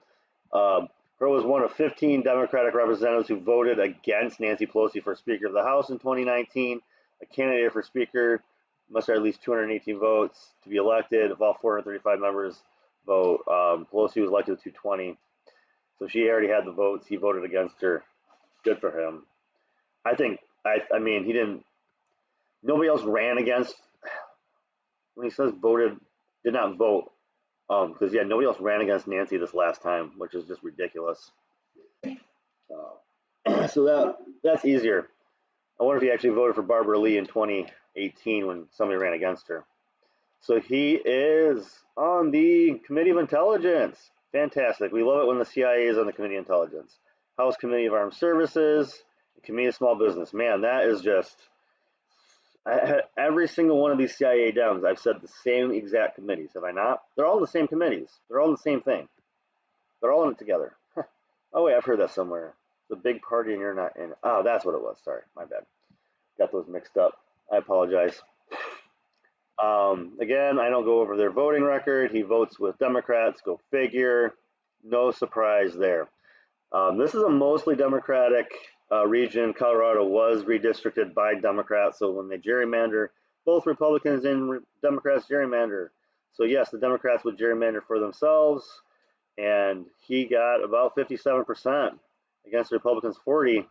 Crow was one of 15 Democratic representatives who voted against Nancy Pelosi for Speaker of the House in 2019. A candidate for Speaker must have at least 218 votes to be elected. If all 435 members vote, Pelosi was elected with 220. So she already had the votes. He voted against her. Good for him. I mean, he didn't. Nobody else ran against. When he says voted, did not vote. Because yeah, nobody else ran against Nancy this last time, which is just ridiculous. So that's easier. I wonder if he actually voted for Barbara Lee in 2018 when somebody ran against her. So he is on the Committee of Intelligence. Fantastic. We love it when the CIA is on the Committee of Intelligence. House Committee of Armed Services, Committee of Small Business. Man, that is just... every single one of these CIA Dems, I've said the same exact committees, have I not? They're all the same committees. They're all the same thing. They're all in it together. Oh, wait, I've heard that somewhere. The big party and you're not in. Oh, that's what it was. Sorry, my bad. Got those mixed up. I apologize. Again, I don't go over their voting record. He votes with Democrats. Go figure. No surprise there. This is a mostly Democratic region. Colorado was redistricted by Democrats, so when they gerrymander, both Republicans and Democrats gerrymander. So yes, the Democrats would gerrymander for themselves, and he got about 57% against the Republicans 40%,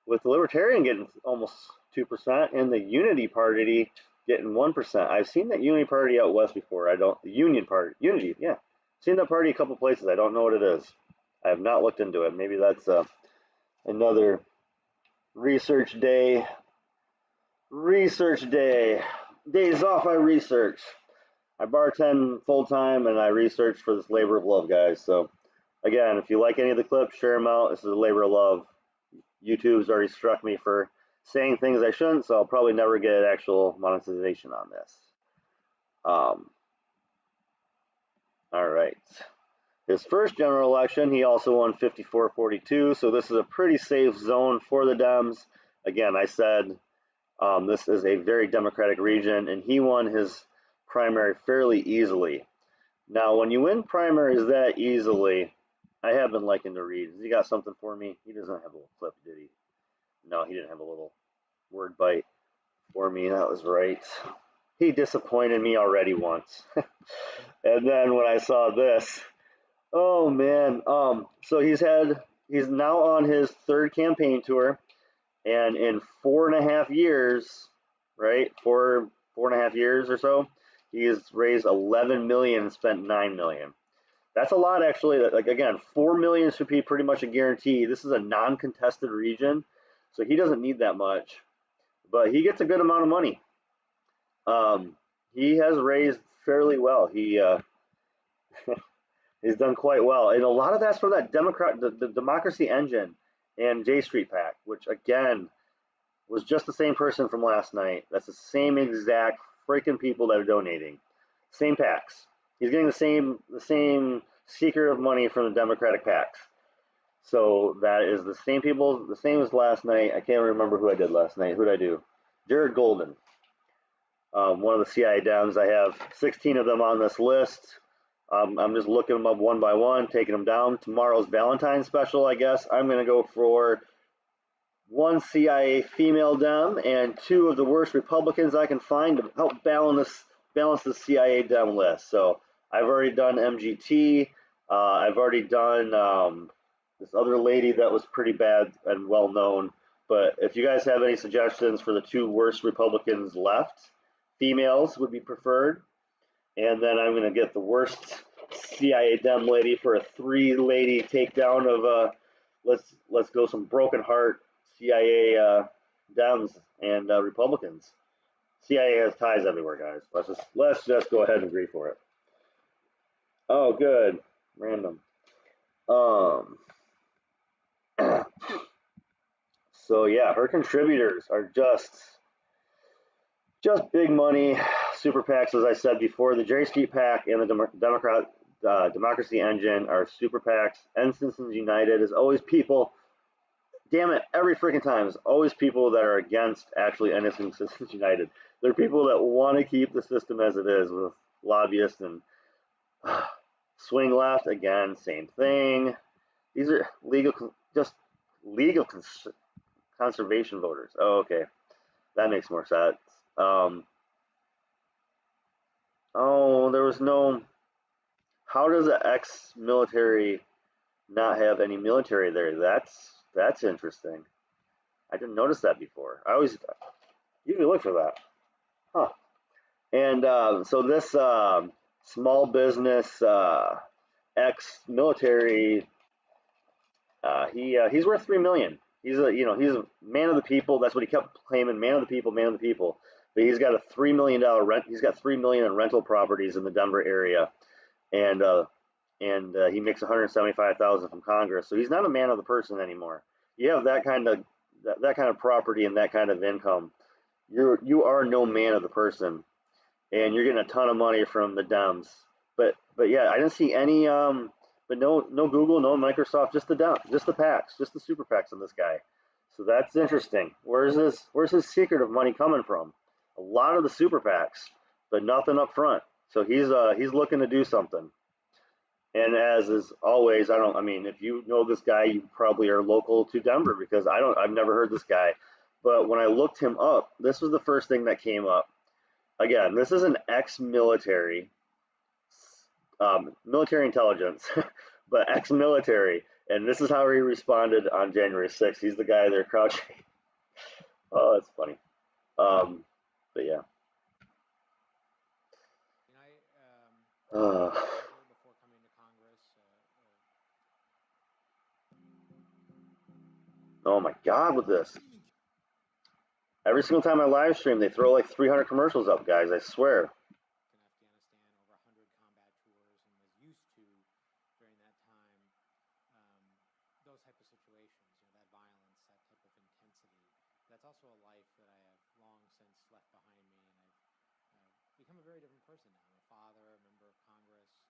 with the Libertarian getting almost 2% and the Unity Party getting 1%. I've seen that Unity Party out west before. The Union Party, Unity, yeah. Seen that party a couple places. I don't know what it is. I have not looked into it. Maybe that's another research day. Days off, I research. I bartend full time and I research for this labor of love, guys. So again, if you like any of the clips, share them out. This is a labor of love. YouTube's already struck me for saying things I shouldn't, so I'll probably never get actual monetization on this. All right. His first general election, he also won 54-42, so this is a pretty safe zone for the Dems. Again, I said this is a very Democratic region, and he won his primary fairly easily. Now, when you win primaries that easily, I have been liking to read. Has he got something for me? He doesn't have a little clip, did he? No, he didn't have a little word bite for me. That was right. He disappointed me already once. And then when I saw this, oh man. So he's now on his third campaign tour, and in 4.5 years, right? Four and a half years or so, he has raised 11 million and spent 9 million. That's a lot, actually. Like, again, 4 million should be pretty much a guarantee. This is a non-contested region, so he doesn't need that much, but he gets a good amount of money. He has raised fairly well. He's done quite well, and a lot of that's from that the Democracy Engine and J Street PAC, which again was just the same person from last night. That's the same exact freaking people that are donating, same PACs. He's getting the same seeker of money from the Democratic PACs. So that is the same people, the same as last night. I can't remember who I did last night. Who did I do? Jared Golden, one of the CIA Dems. I have 16 of them on this list. I'm just looking them up one by one, taking them down. Tomorrow's Valentine's special, I guess. I'm going to go for 1 CIA female Dem and 2 of the worst Republicans I can find to help balance the CIA Dem list. So I've already done MGT. I've already done this other lady that was pretty bad and well known. But if you guys have any suggestions for the 2 worst Republicans left, females would be preferred. And then I'm going to get the worst CIA Dem lady for a 3-lady takedown of let's go some broken heart CIA Dems and Republicans. CIA has ties everywhere, guys. Let's just go ahead and agree for it. Oh, good. Random. So yeah, her contributors are just big money. Super PACs, as I said before, the J Street PAC and the Democracy Engine are super PACs. And Citizens United is always people damn it, every freaking time is always people that are against actually ending Citizens United. They're people that want to keep the system as it is with lobbyists and swing left again, same thing. These are legal conservation voters. Oh, okay, that makes more sense. Oh, there was no. How does an ex-military not have any military there? That's interesting. I didn't notice that before. I always usually look for that. Huh. And so this small business ex-military, he's worth $3 million. He's a man of the people. That's what he kept claiming, man of the people, man of the people. But he's got a $3 million rent. He's got $3 million in rental properties in the Denver area, and he makes $175,000 from Congress. So he's not a man of the person anymore. You have that kind of property and that kind of income, you are no man of the person, and you're getting a ton of money from the Dems. But yeah, I didn't see any but no Google, no Microsoft, just the PACs, just the super PACs on this guy. So that's interesting. Where's his secret of money coming from? A lot of the super PACs, but nothing up front. So he's looking to do something. And as is always, I mean, if you know this guy, you probably are local to Denver, because I've never heard this guy. But when I looked him up, this was the first thing that came up. Again, this is an ex-military, military intelligence, but ex-military. And this is how he responded on January 6th. He's the guy there crouching. Oh, that's funny. But yeah. Oh my God, with this. Every single time I live stream, they throw like 300 commercials up, guys. I swear. That's also a life that I have long since left behind me, and I've become a very different person now. I'm a father, a member of Congress. I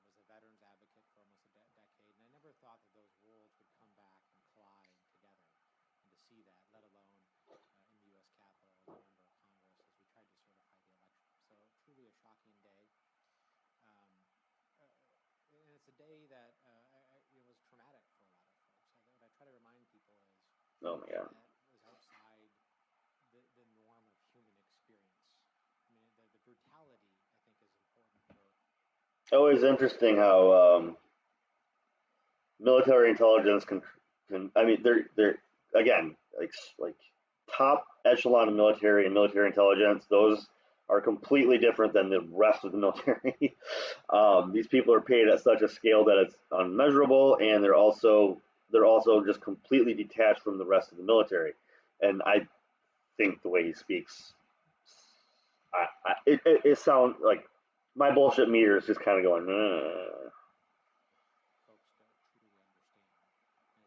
was a veterans advocate for almost a decade, and I never thought that those worlds would come back and collide together, and to see that, let alone in the U.S. Capitol as a member of Congress as we tried to certify the election. So truly a shocking day. And it's a day that was traumatic for a lot of folks. What I try to remind people is oh my God. that was outside the norm of human experience. I mean, the brutality, I think, is important for. Always interesting how military intelligence can I mean, they're again like top echelon of military and military intelligence. Those are completely different than the rest of the military. These people are paid at such a scale that it's unmeasurable, and they're also just completely detached from the rest of the military. And I think the way he speaks, it sounds like my bullshit meter is just kind of going. Folks don't truly understand.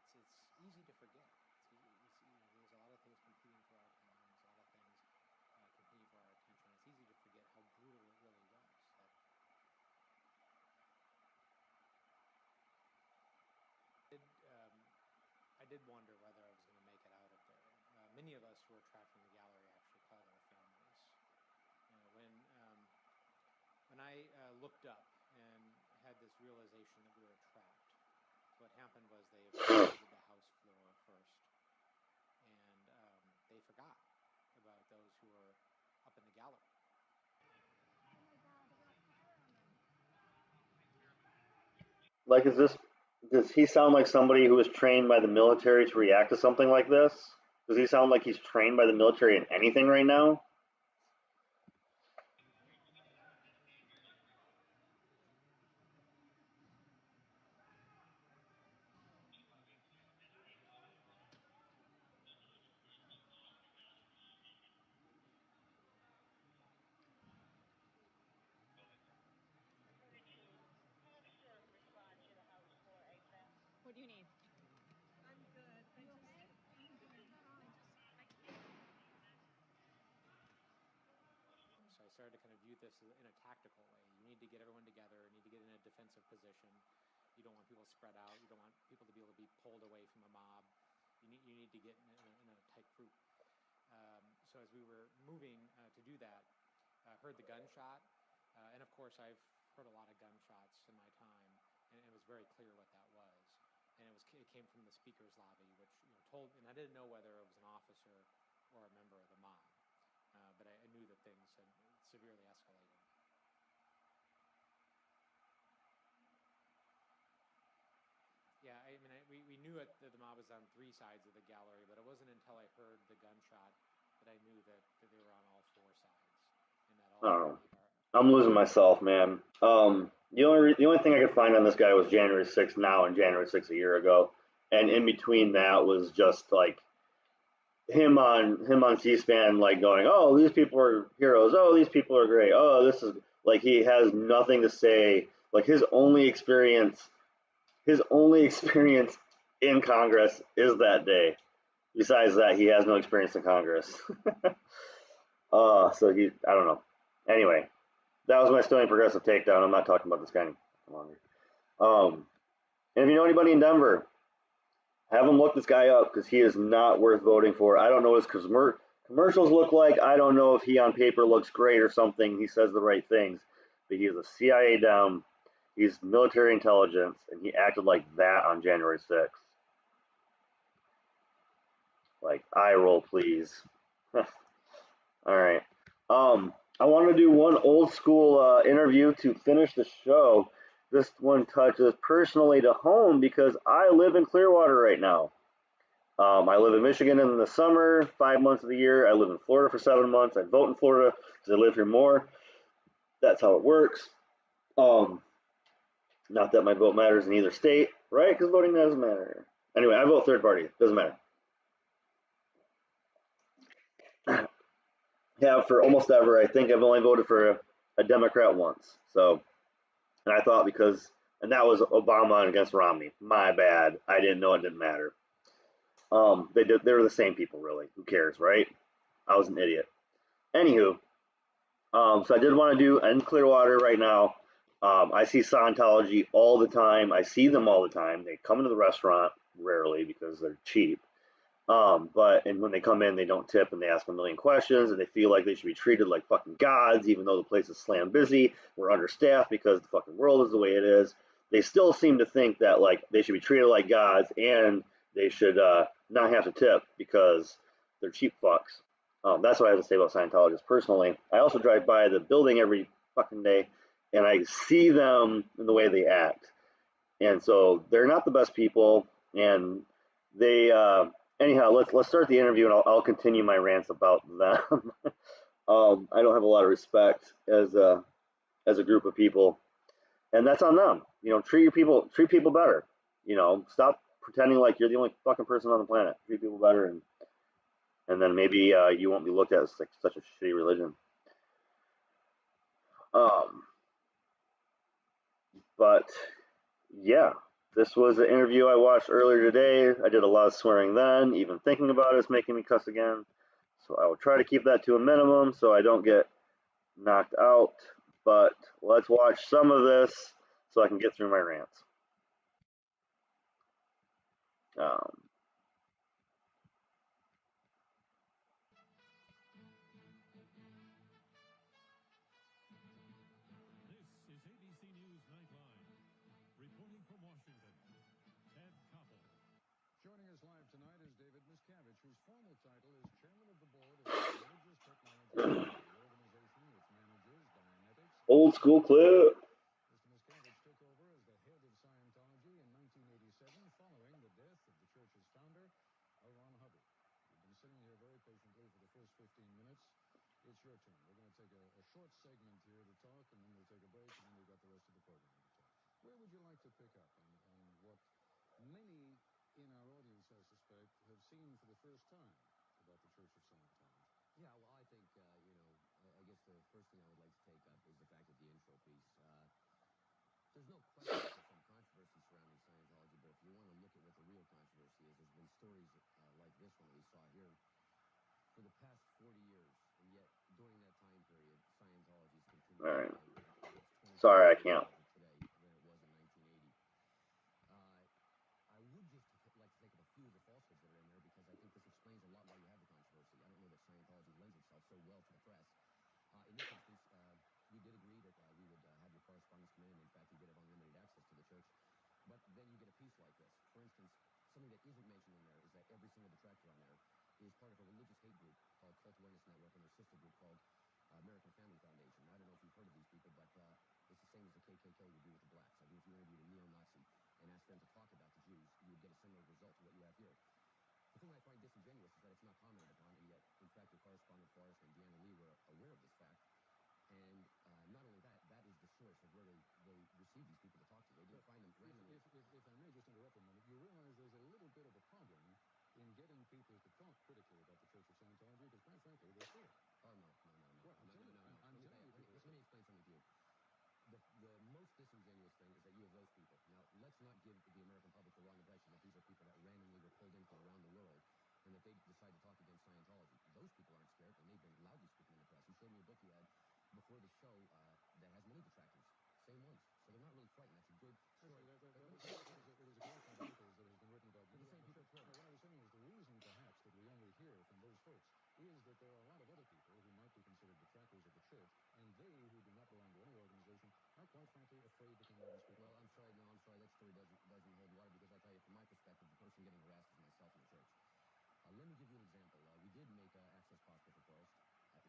And it's easy to forget. There's a lot of things competing for our time. There's a lot of things competing for our attention. It's easy to forget how brutal it really was. I did wonder whether I was going to make it out of there. Many of us who were trapped in the gallery actually called our families. When I looked up and had this realization that we were trapped, what happened was they evacuated the House floor first, and they forgot about those who were up in the gallery. Like, does he sound like somebody who was trained by the military to react to something like this? Does he sound like he's trained by the military in anything right now? What do you need? I'm good. So I started to kind of view this in a tactical way. You need to get everyone together. You need to get in a defensive position. You don't want people spread out. You don't want people to be able to be pulled away from a mob. You need to get in a tight group. So as we were moving to do that, heard the gunshot, and of course I've heard a lot of gunshots in my time, and it was very clear what that was. And it came from the speaker's lobby, which told, and I didn't know whether it was an officer or a member of the mob, but I knew that things had severely escalated. Yeah, I mean, we knew that the mob was on 3 sides of the gallery, but it wasn't until I heard the gunshot that I knew that they were on all 4 sides, and that all. I don't know. I'm losing myself, man. The only thing I could find on this guy was January 6th now and January 6th a year ago, and in between that was just like him on C-SPAN, like going, "Oh, these people are heroes. Oh, these people are great. Oh, this is," like, he has nothing to say. Like, his only experience in Congress is that day. Besides that, he has no experience in Congress. So I don't know. Anyway, that was my Stony Progressive takedown. I'm not talking about this guy any longer. And if you know anybody in Denver, have them look this guy up, because he is not worth voting for. I don't know what his commercials look like. I don't know if he on paper looks great or something. He says the right things, but he's a CIA down. He's military intelligence, and he acted like that on January 6th. Like, eye roll, please. All right. I want to do one old school interview to finish the show. This one touches personally to home because I live in Clearwater right now. I live in Michigan in the summer, 5 months of the year. I live in Florida for 7 months. I vote in Florida because I live here more. That's how it works. Not that my vote matters in either state, right? Because voting doesn't matter. Anyway, I vote third party. Doesn't matter. Have for almost ever. I think I've only voted for a Democrat once. So, and I thought and that was Obama against Romney. My bad. I didn't know it didn't matter. They were the same people, really. Who cares, right? I was an idiot. Anywho, so I did want to do in Clearwater right now. I see Scientology all the time. I see them all the time. They come into the restaurant rarely because they're cheap. And when they come in, they don't tip, and they ask a million questions, and they feel like they should be treated like fucking gods, even though the place is slam busy. We're understaffed because the fucking world is the way it is. They still seem to think that, like, they should be treated like gods, and they should not have to tip because they're cheap fucks. That's what I have to say about Scientologists personally. I also drive by the building every fucking day, and I see them in the way they act. And so they're not the best people, and they anyhow, let's start the interview, and I'll continue my rants about them. I don't have a lot of respect as a group of people, and that's on them. Treat people better. Stop pretending like you're the only fucking person on the planet. Treat people better, and then maybe you won't be looked at as like such a shitty religion. But yeah. This was an interview I watched earlier today. I did a lot of swearing then. Even thinking about it is making me cuss again. So I will try to keep that to a minimum so I don't get knocked out. But let's watch some of this so I can get through my rants. This is ABC News Nightline. Reporting from Washington, Ted Koppel. Joining us live tonight is David Miscavige, whose formal title is Chairman of the Board of the Religious Technology, the organization which manages Dianetics. Old school clip. Mr. Miscavige took over as the head of Scientology in 1987, following the death of the church's founder, L. Ron Hubbard. You've been sitting here very patiently for the first 15 minutes. It's your turn. We're going to take a short segment here to talk, and then we'll take a break, and then we've got the rest of the program to talk. Where would you like to pick up on what many in our audience, I suspect, have seen for the first time about the Church of Scientology? Yeah, well, I think, I guess the first thing I would like to take up is the fact that the intro piece. There's no question there's some controversy surrounding Scientology, but if you want to look at what the real controversy is, there's been stories like this one that we saw here for the past 40 years, and yet during that time period, Scientology has continued. All right. Sorry, I can't. Today than it was in 1980. I would just like to take up a few of the falsehoods that are in there in. In fact, you get unlimited access to the church. But then you get a piece like this. For instance, something that isn't mentioned in there is that every single detractor on there is part of a religious hate group called Cult Awareness Network and their sister group called American Family Foundation. Now, I don't know if you've heard of these people, but it's the same as the KKK would do with the blacks. I think if you interviewed a neo-Nazi and asked them to talk about the Jews, you would get a similar result to what you have here. The thing I find disingenuous is that it's not commented upon, and yet, in fact, your correspondent Forrest and Deanna Lee were aware of this fact. And not only that, that is the source of where they receive these people to talk to. They didn't find them randomly. If I may just interrupt a moment, you realize there's a little bit of a problem in getting people to talk critically about the Church of Scientology, because quite frankly, they're for it. Oh, no. Well, I'm telling you. Let me explain something to you. The most disingenuous thing is that you have those people. Now, let's not give the American public the wrong impression that these are people that randomly were pulled in from around the world and that they decide to talk against Scientology. Those people aren't scared, and they've been loudly speaking in the press. You showed me a book you had before the show that has many detractors. Same ones. So they're not really frightened. That's a good story. Actually, it was a collection of articles that has been written about the same people quoted. What I was saying is the reason, perhaps, that we only hear from those folks is that there are a lot of other people who might be considered detractors of the church, and they, who do not belong to any organization, are quite frankly afraid to come out and speak. Well, I'm sorry. That story doesn't hold water, because I'll tell you, from my perspective, the person getting harassed is myself in the church. Let me give you an example. We did make access possible for Forrest.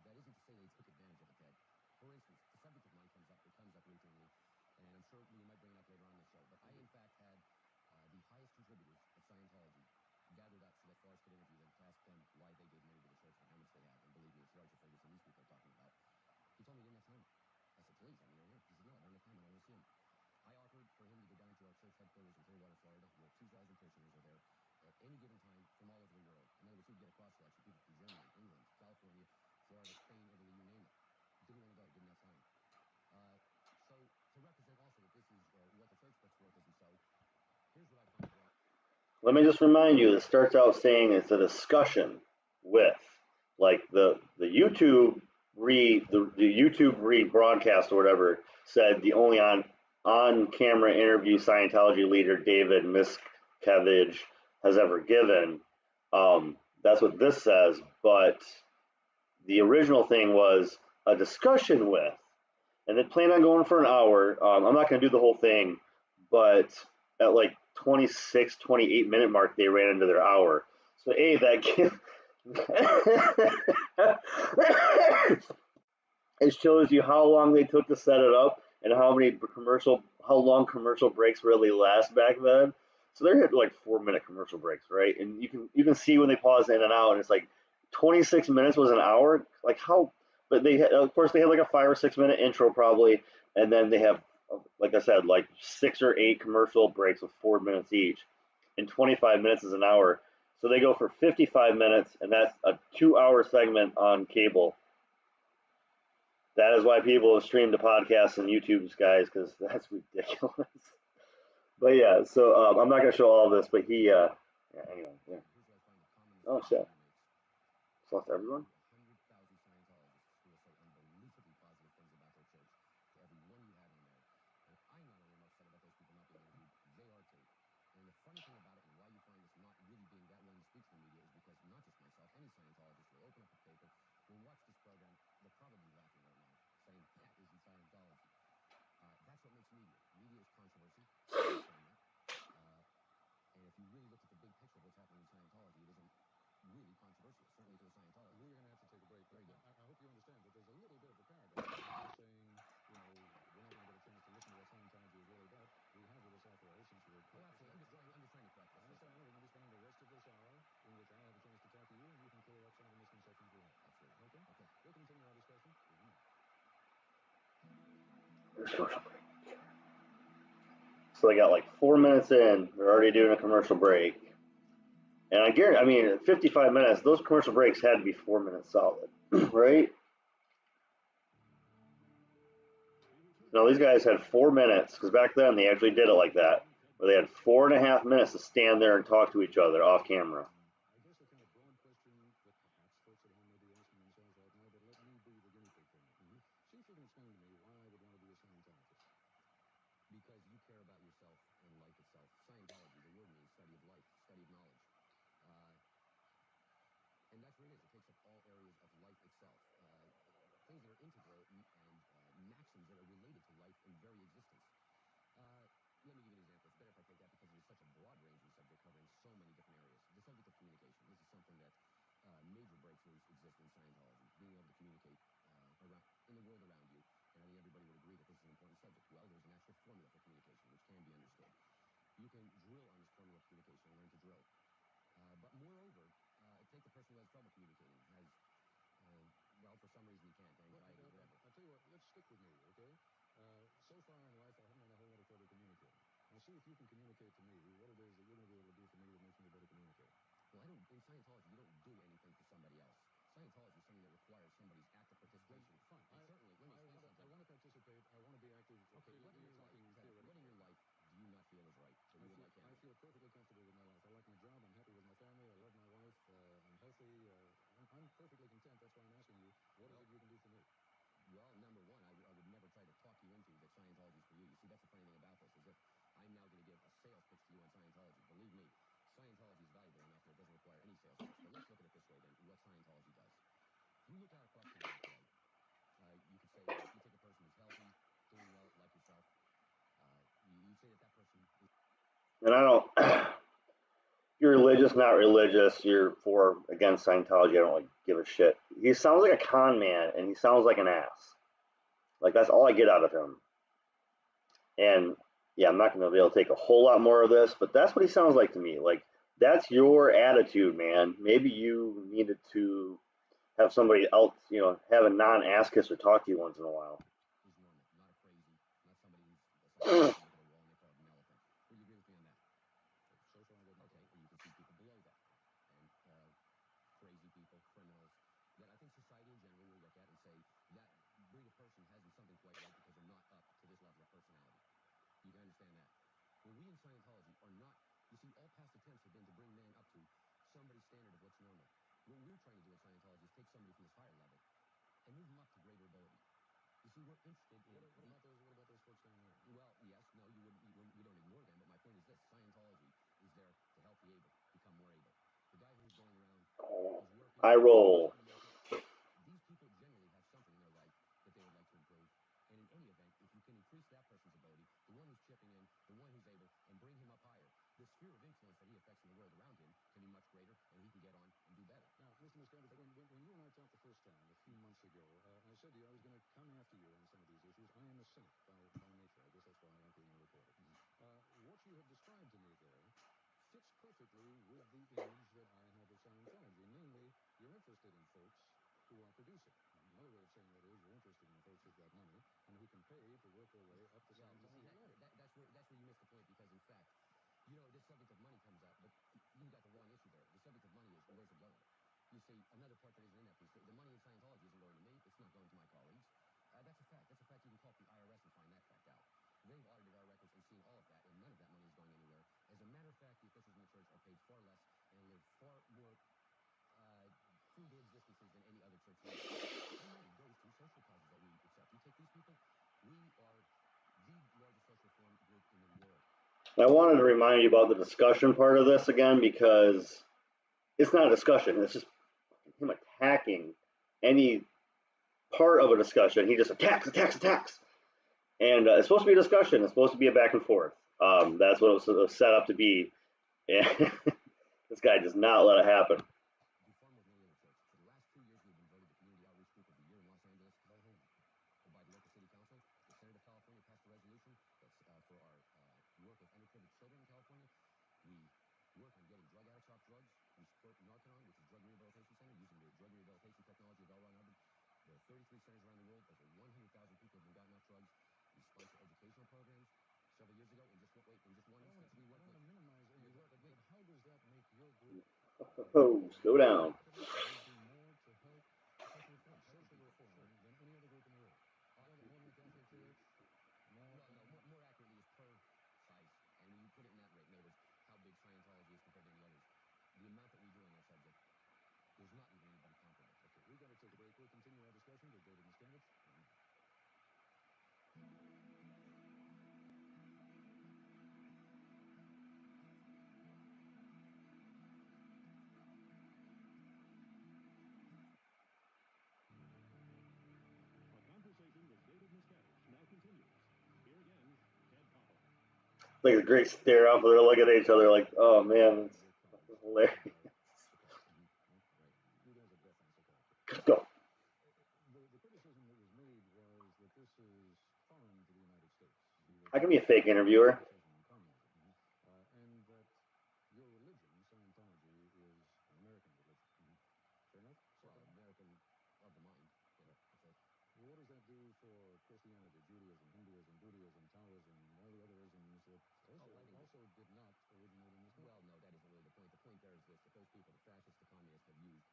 That isn't to say they took advantage of it, Ted. For instance, the subject of money comes up routinely, and I'm sure we might bring it up later on in the show. But I, in fact, had the highest contributors of Scientology gathered up so that Forrest could interview them to ask them why they gave money to the church and how much they have. And believe me, it's larger figures than these people are talking about. He told me he didn't have time. I said, please, I mean, you're here. He said, no, I don't have time. I don't want to see him. I offered for him to go down to our church headquarters in Clearwater, Florida, where 2,000 parishioners are there at any given time from all over the world. In other words, he'd get a cross-section, people from Germany, England, California, Florida, Spain, Italy, you name it. Didn't want to go, didn't have time. So to represent also that this is what the church puts forth isn't so, here's what I find wrong. Let me just remind you, it starts out saying it's a discussion with, like the YouTube rebroadcast or whatever said the only on camera interview Scientology leader David Miscavige has ever given. That's what this says, but the original thing was a discussion with, and they plan on going for an hour. I'm not going to do the whole thing, but at like 26, 28 minute mark, they ran into their hour. So it shows you how long they took to set it up and how long commercial breaks really last back then. So they're hitting like 4-minute commercial breaks, right? And you can see when they pause in and out, and it's like 26 minutes was an hour. Like how? But of course they had like a 5 or 6 minute intro probably, and then they have, like I said, like 6 or 8 commercial breaks of 4 minutes each, and 25 minutes is an hour. So they go for 55 minutes, and that's a 2-hour segment on cable. That is why people have streamed the podcasts and YouTube's, guys, because that's ridiculous. But yeah, so I'm not going to show all of this, but he, anyway, yeah. Oh, shit. Just lost everyone? 100,000 Scientologists who will say unbelievably positive things about their church to every one you have on there. And I not only am upset about those people not being interviewed, they are too. And the funny thing about it, and why you find this not really being that willing to speak to the media, is because not just myself, any Scientologist will open up a paper, will watch this program, they're probably laughing right now, saying that isn't Scientology. That's what makes media. Media is controversy. And if you really look at the big picture of what's happening in Scientology, it isn't really controversial, certainly to a Scientologist. We're going to have to take a break. Very good. I hope you understand that there's a little bit of a paradox. You're saying, we're not going to get a chance to listen to what Scientology is really about. We have with us after all, since you're... Oh, absolutely. I'm just trying to correct this. I understand. We're going to be spending the rest of this hour in which I have a chance to talk to you, and you can clear up some of the misconceptions we have. Absolutely. Okay? We'll continue our discussion. So they got like 4 minutes in, they're already doing a commercial break. And I guarantee, 55 minutes, those commercial breaks had to be 4 minutes solid, right? No, these guys had 4 minutes, because back then they actually did it like that, where they had 4.5 minutes to stand there and talk to each other off camera. I guess a kind of broad question that perhaps folks at home may be asking themselves right now, but let me be the guinea pig for a minute. See if you can explain to me why I would want to be a Scientologist. Because you care about yourself and life itself. Scientology, the word means study of life, study of knowledge. And that's what it is. It takes up all areas of life itself. Things that are integral and maxims that are related to life and very existence. let me give you an example. It's better if I take that because it is such a broad-ranging subject covering so many different areas. The subject of communication. This is something that major breakthroughs exist in Scientology. Being able to communicate around in the world around you, and I think everybody would agree that this is an important subject. Well, there's an actual formula for communication, which can be understood. You can drill on this formula of communication and learn to drill. But moreover, take the person who has trouble communicating, well, for some reason he can't, anxiety, whatever. I'll tell you what, let's stick with me, okay? So far in life, I haven't had a whole lot of trouble communicating. Now, see if you can communicate to me what it is that you're going to be able to do for me that makes me a better communicator. Well, in Scientology, you don't do anything for somebody else. Scientology is something that requires somebody's active participation. Fine. Certainly, let me explain something. I want to participate. I want to be active. Okay, what in your life, what in your life do you not feel is right that you would like to I feel perfectly comfortable with my life. I like my job. I'm happy with my family. I love my wife. I'm healthy. I'm perfectly content. That's why I'm asking you, what is it you can do for me? Well, number one, I would never try to talk you into that Scientology is for you. You see, that's the funny thing about this, is that I'm now going to give a sales pitch to you on Scientology. Believe me, Scientology is valuable enough that it doesn't require any sales pitch. But let's look at it this way, then, what Scientology does. If you look out across the world today, you could say, if you take a person who's healthy, doing well, like yourself, you'd say that person is... And I don't, you're religious, not religious, you're for, against Scientology, I don't like give a shit. He sounds like a con man, and he sounds like an ass. Like, that's all I get out of him. And, yeah, I'm not going to be able to take a whole lot more of this, but that's what he sounds like to me. Like, that's your attitude, man. Maybe you needed to have somebody else, you know, have a non-ass kisser talk to you once in a while. Is normal, not a crazy, not somebody who's look at a wall and they call it an elephant. Would you agree with me on that? So far, good. Okay, and you can see people below that, and crazy people, criminals, that I think society in general will look at and say that breed of person hasn't something quite right because they're not up to this level of personality. You can understand that. Well, we in Scientology are not, you see, all past attempts have been to bring man up to somebody's standard of what's normal. What we're trying to do in Scientology is take somebody from this higher level and move them up to greater ability. You see, we're interested in... What about those folks down there? Well, yes, no, we don't ignore them, but my point is this. Scientology is there to help the able become more able. The guy who's going around is working... I roll. These people generally have something in their life that they would like to improve. And in any event, if you can increase that person's ability, the one who's chipping in, the one who's able, and bring him up higher, the sphere of influence that he affects in the world around him can be much greater, and he can get on and do better. Now, Mr. Miscavige, when you and I talked the first time, a few months ago, I said to you I was going to come after you on some of these issues. I am a cynic by nature. I guess that's why I like being recorded. What you have described to me there fits perfectly with the image that I have of Scientology. Namely, you're interested in folks who are producing. Another way of saying that is you're interested in folks who've got money and who can pay to work their way up the Scientology ladder. That's where you missed the point, because in fact, you know, this subject of money comes up, but you got the wrong issue there. The subject of money is, where's it going? You see, another part that isn't in that piece, the money in Scientology isn't going to me, it's not going to my colleagues. That's a fact. That's a fact. You can call up the IRS and find that fact out. They've audited our records and seen all of that, and none of that money is going anywhere. As a matter of fact, the officials in the church are paid far less and live far more frugal existences than any other church leader. Our money goes to social causes that we accept. You take these people, we are the largest social reform group in the world. I wanted to remind you about the discussion part of this again, because it's not a discussion. It's just him attacking any part of a discussion. He just attacks. And it's supposed to be a discussion. It's supposed to be a back and forth. That's what it was set up to be. And this guy does not let it happen. Do far more than any other church. For the last 2 years, we've been voted the Community Outreach Group of the Year in Los Angeles. By whom? By the local city council. The Senate of California passed a resolution that's for our work with underprivileged children in California. We work on getting drug addicts off drugs. We support Narconon, which is Drug Rehabilitation Center, using the drug rehabilitation technology of L. Ron Hubbard. There are 33 centers around the world. Over 100,000 people have been gotten off drugs. We sponsor educational programs. Several years ago, in just one instance, we worked with... minimize everything, but how does that make your group... Oh, slow down. do more to help social reform than any other group in the world? More than the Catholic Church? More accurately is per size. And when you put it in that rate, in other words, how big Scientology is compared to any others, the amount that we do on that subject, there's not even anybody comparable. Okay, we've got to take a break. We'll continue our discussion with David Miscavige. like a great stare off. They're looking at each other like, oh man, it's hilarious. Let's go. The criticism that was made was that this is foreign to the United States. I can be a fake interviewer. And that your religion, Scientology, is an American religion. Fair enough? Well, American of the mind. Yeah, that's it. Well, what does that do for Christianity, Judaism, Hinduism, Buddhism, Taoism, and all the other isms that also did not originate in this country? Well, no, that isn't really the point. The point there is this, that those people, the fascists, the communists, have used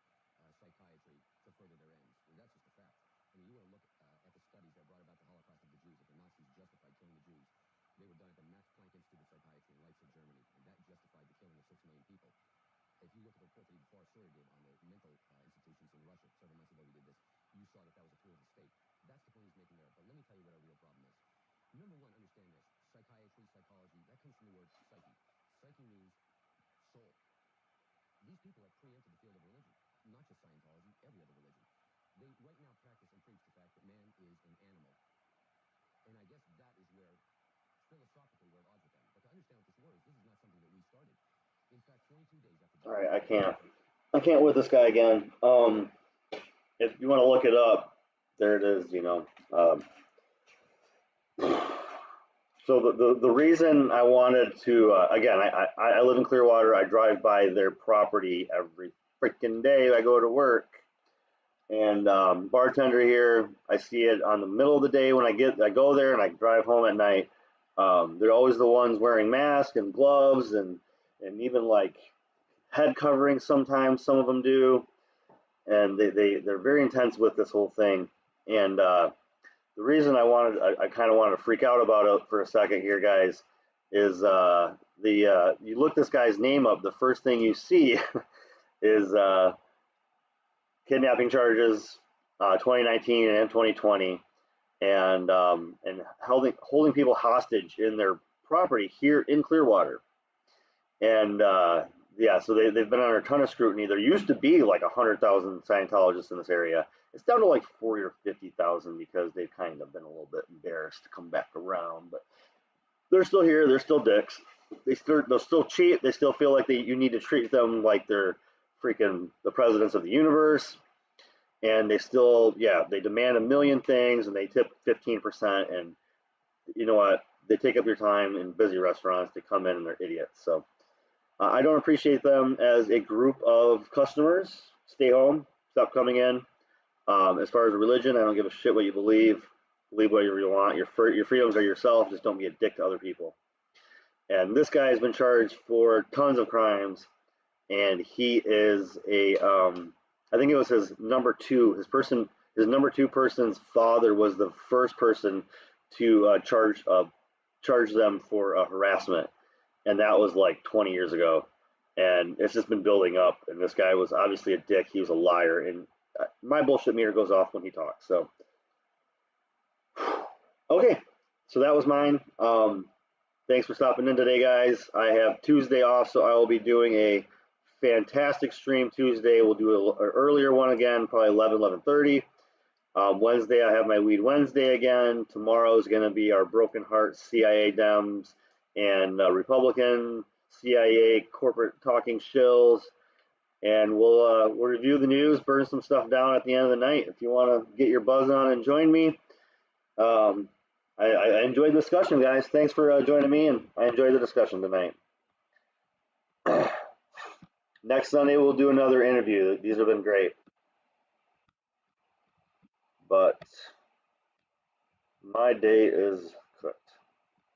psychiatry to further their ends. And that's just a fact. I mean, you want to look at the studies that brought about the Holocaust of the Jews, that the Nazis justified killing the Jews. They were done at the Max Planck Institute of Psychiatry in Leipzig, Germany, and that justified the killing of 6 million people. If you look at the report that Even Sawyer did on the mental institutions in Russia, several months ago we did this, you saw that that was a tool of the state. That's the point he's making there. But let me tell you what our real problem is. Number one, understand this. Psychiatry, psychology, that comes from the word psyche. Psyche means soul. These people have preempted the field of religion, not just Scientology, every other religion. They right now practice and preach the fact that man is an animal. And I guess that is where, philosophically, we're at odds with them. But to understand what this war is, this is not something that we started. In fact, 22 days after... All right, I can't with this guy again. If you want to look it up, there it is, you know. So the reason I wanted to, again, I live in Clearwater. I drive by their property every freaking day. I go to work. And bartender here, I see it on the middle of the day when I go there and I drive home at night. They're always the ones wearing masks and gloves and even like head coverings sometimes, some of them do. And they're very intense with this whole thing. And the reason I kind of wanted to freak out about it for a second here, guys, is you look this guy's name up, the first thing you see is kidnapping charges, 2019 and 2020, and holding people hostage in their property here in Clearwater. And yeah, so they've been under a ton of scrutiny. There used to be like 100,000 Scientologists in this area. It's down to like 40 or 50,000 because they've kind of been a little bit embarrassed to come back around. But they're still here. They're still dicks. They'll still cheat. They still feel like you need to treat them like they're freaking the presidents of the universe. And they still, yeah, they demand a million things and they tip 15%. And you know what? They take up your time in busy restaurants to come in and they're idiots. So I don't appreciate them as a group of customers. Stay home. Stop coming in. As far as religion, I don't give a shit what you believe. Believe whatever you want. Your freedoms are yourself. Just don't be a dick to other people. And this guy has been charged for tons of crimes. And he is I think it was his number two. His number two person's father was the first person to charge them for harassment. And that was like 20 years ago. And it's just been building up. And this guy was obviously a dick. He was a liar. And my bullshit meter goes off when he talks. So, okay. So that was mine. Thanks for stopping in today, guys. I have Tuesday off, so I will be doing a fantastic stream Tuesday. We'll do an earlier one again, probably 11:30. Wednesday, I have my Weed Wednesday again. Tomorrow is going to be our Broken Heart CIA Dems and Republican CIA corporate talking shills. And we'll review the news, burn some stuff down at the end of the night. If you want to get your buzz on and join me, I enjoyed the discussion, guys. Thanks for joining me, and I enjoyed the discussion tonight. Next Sunday, we'll do another interview. These have been great. But my day is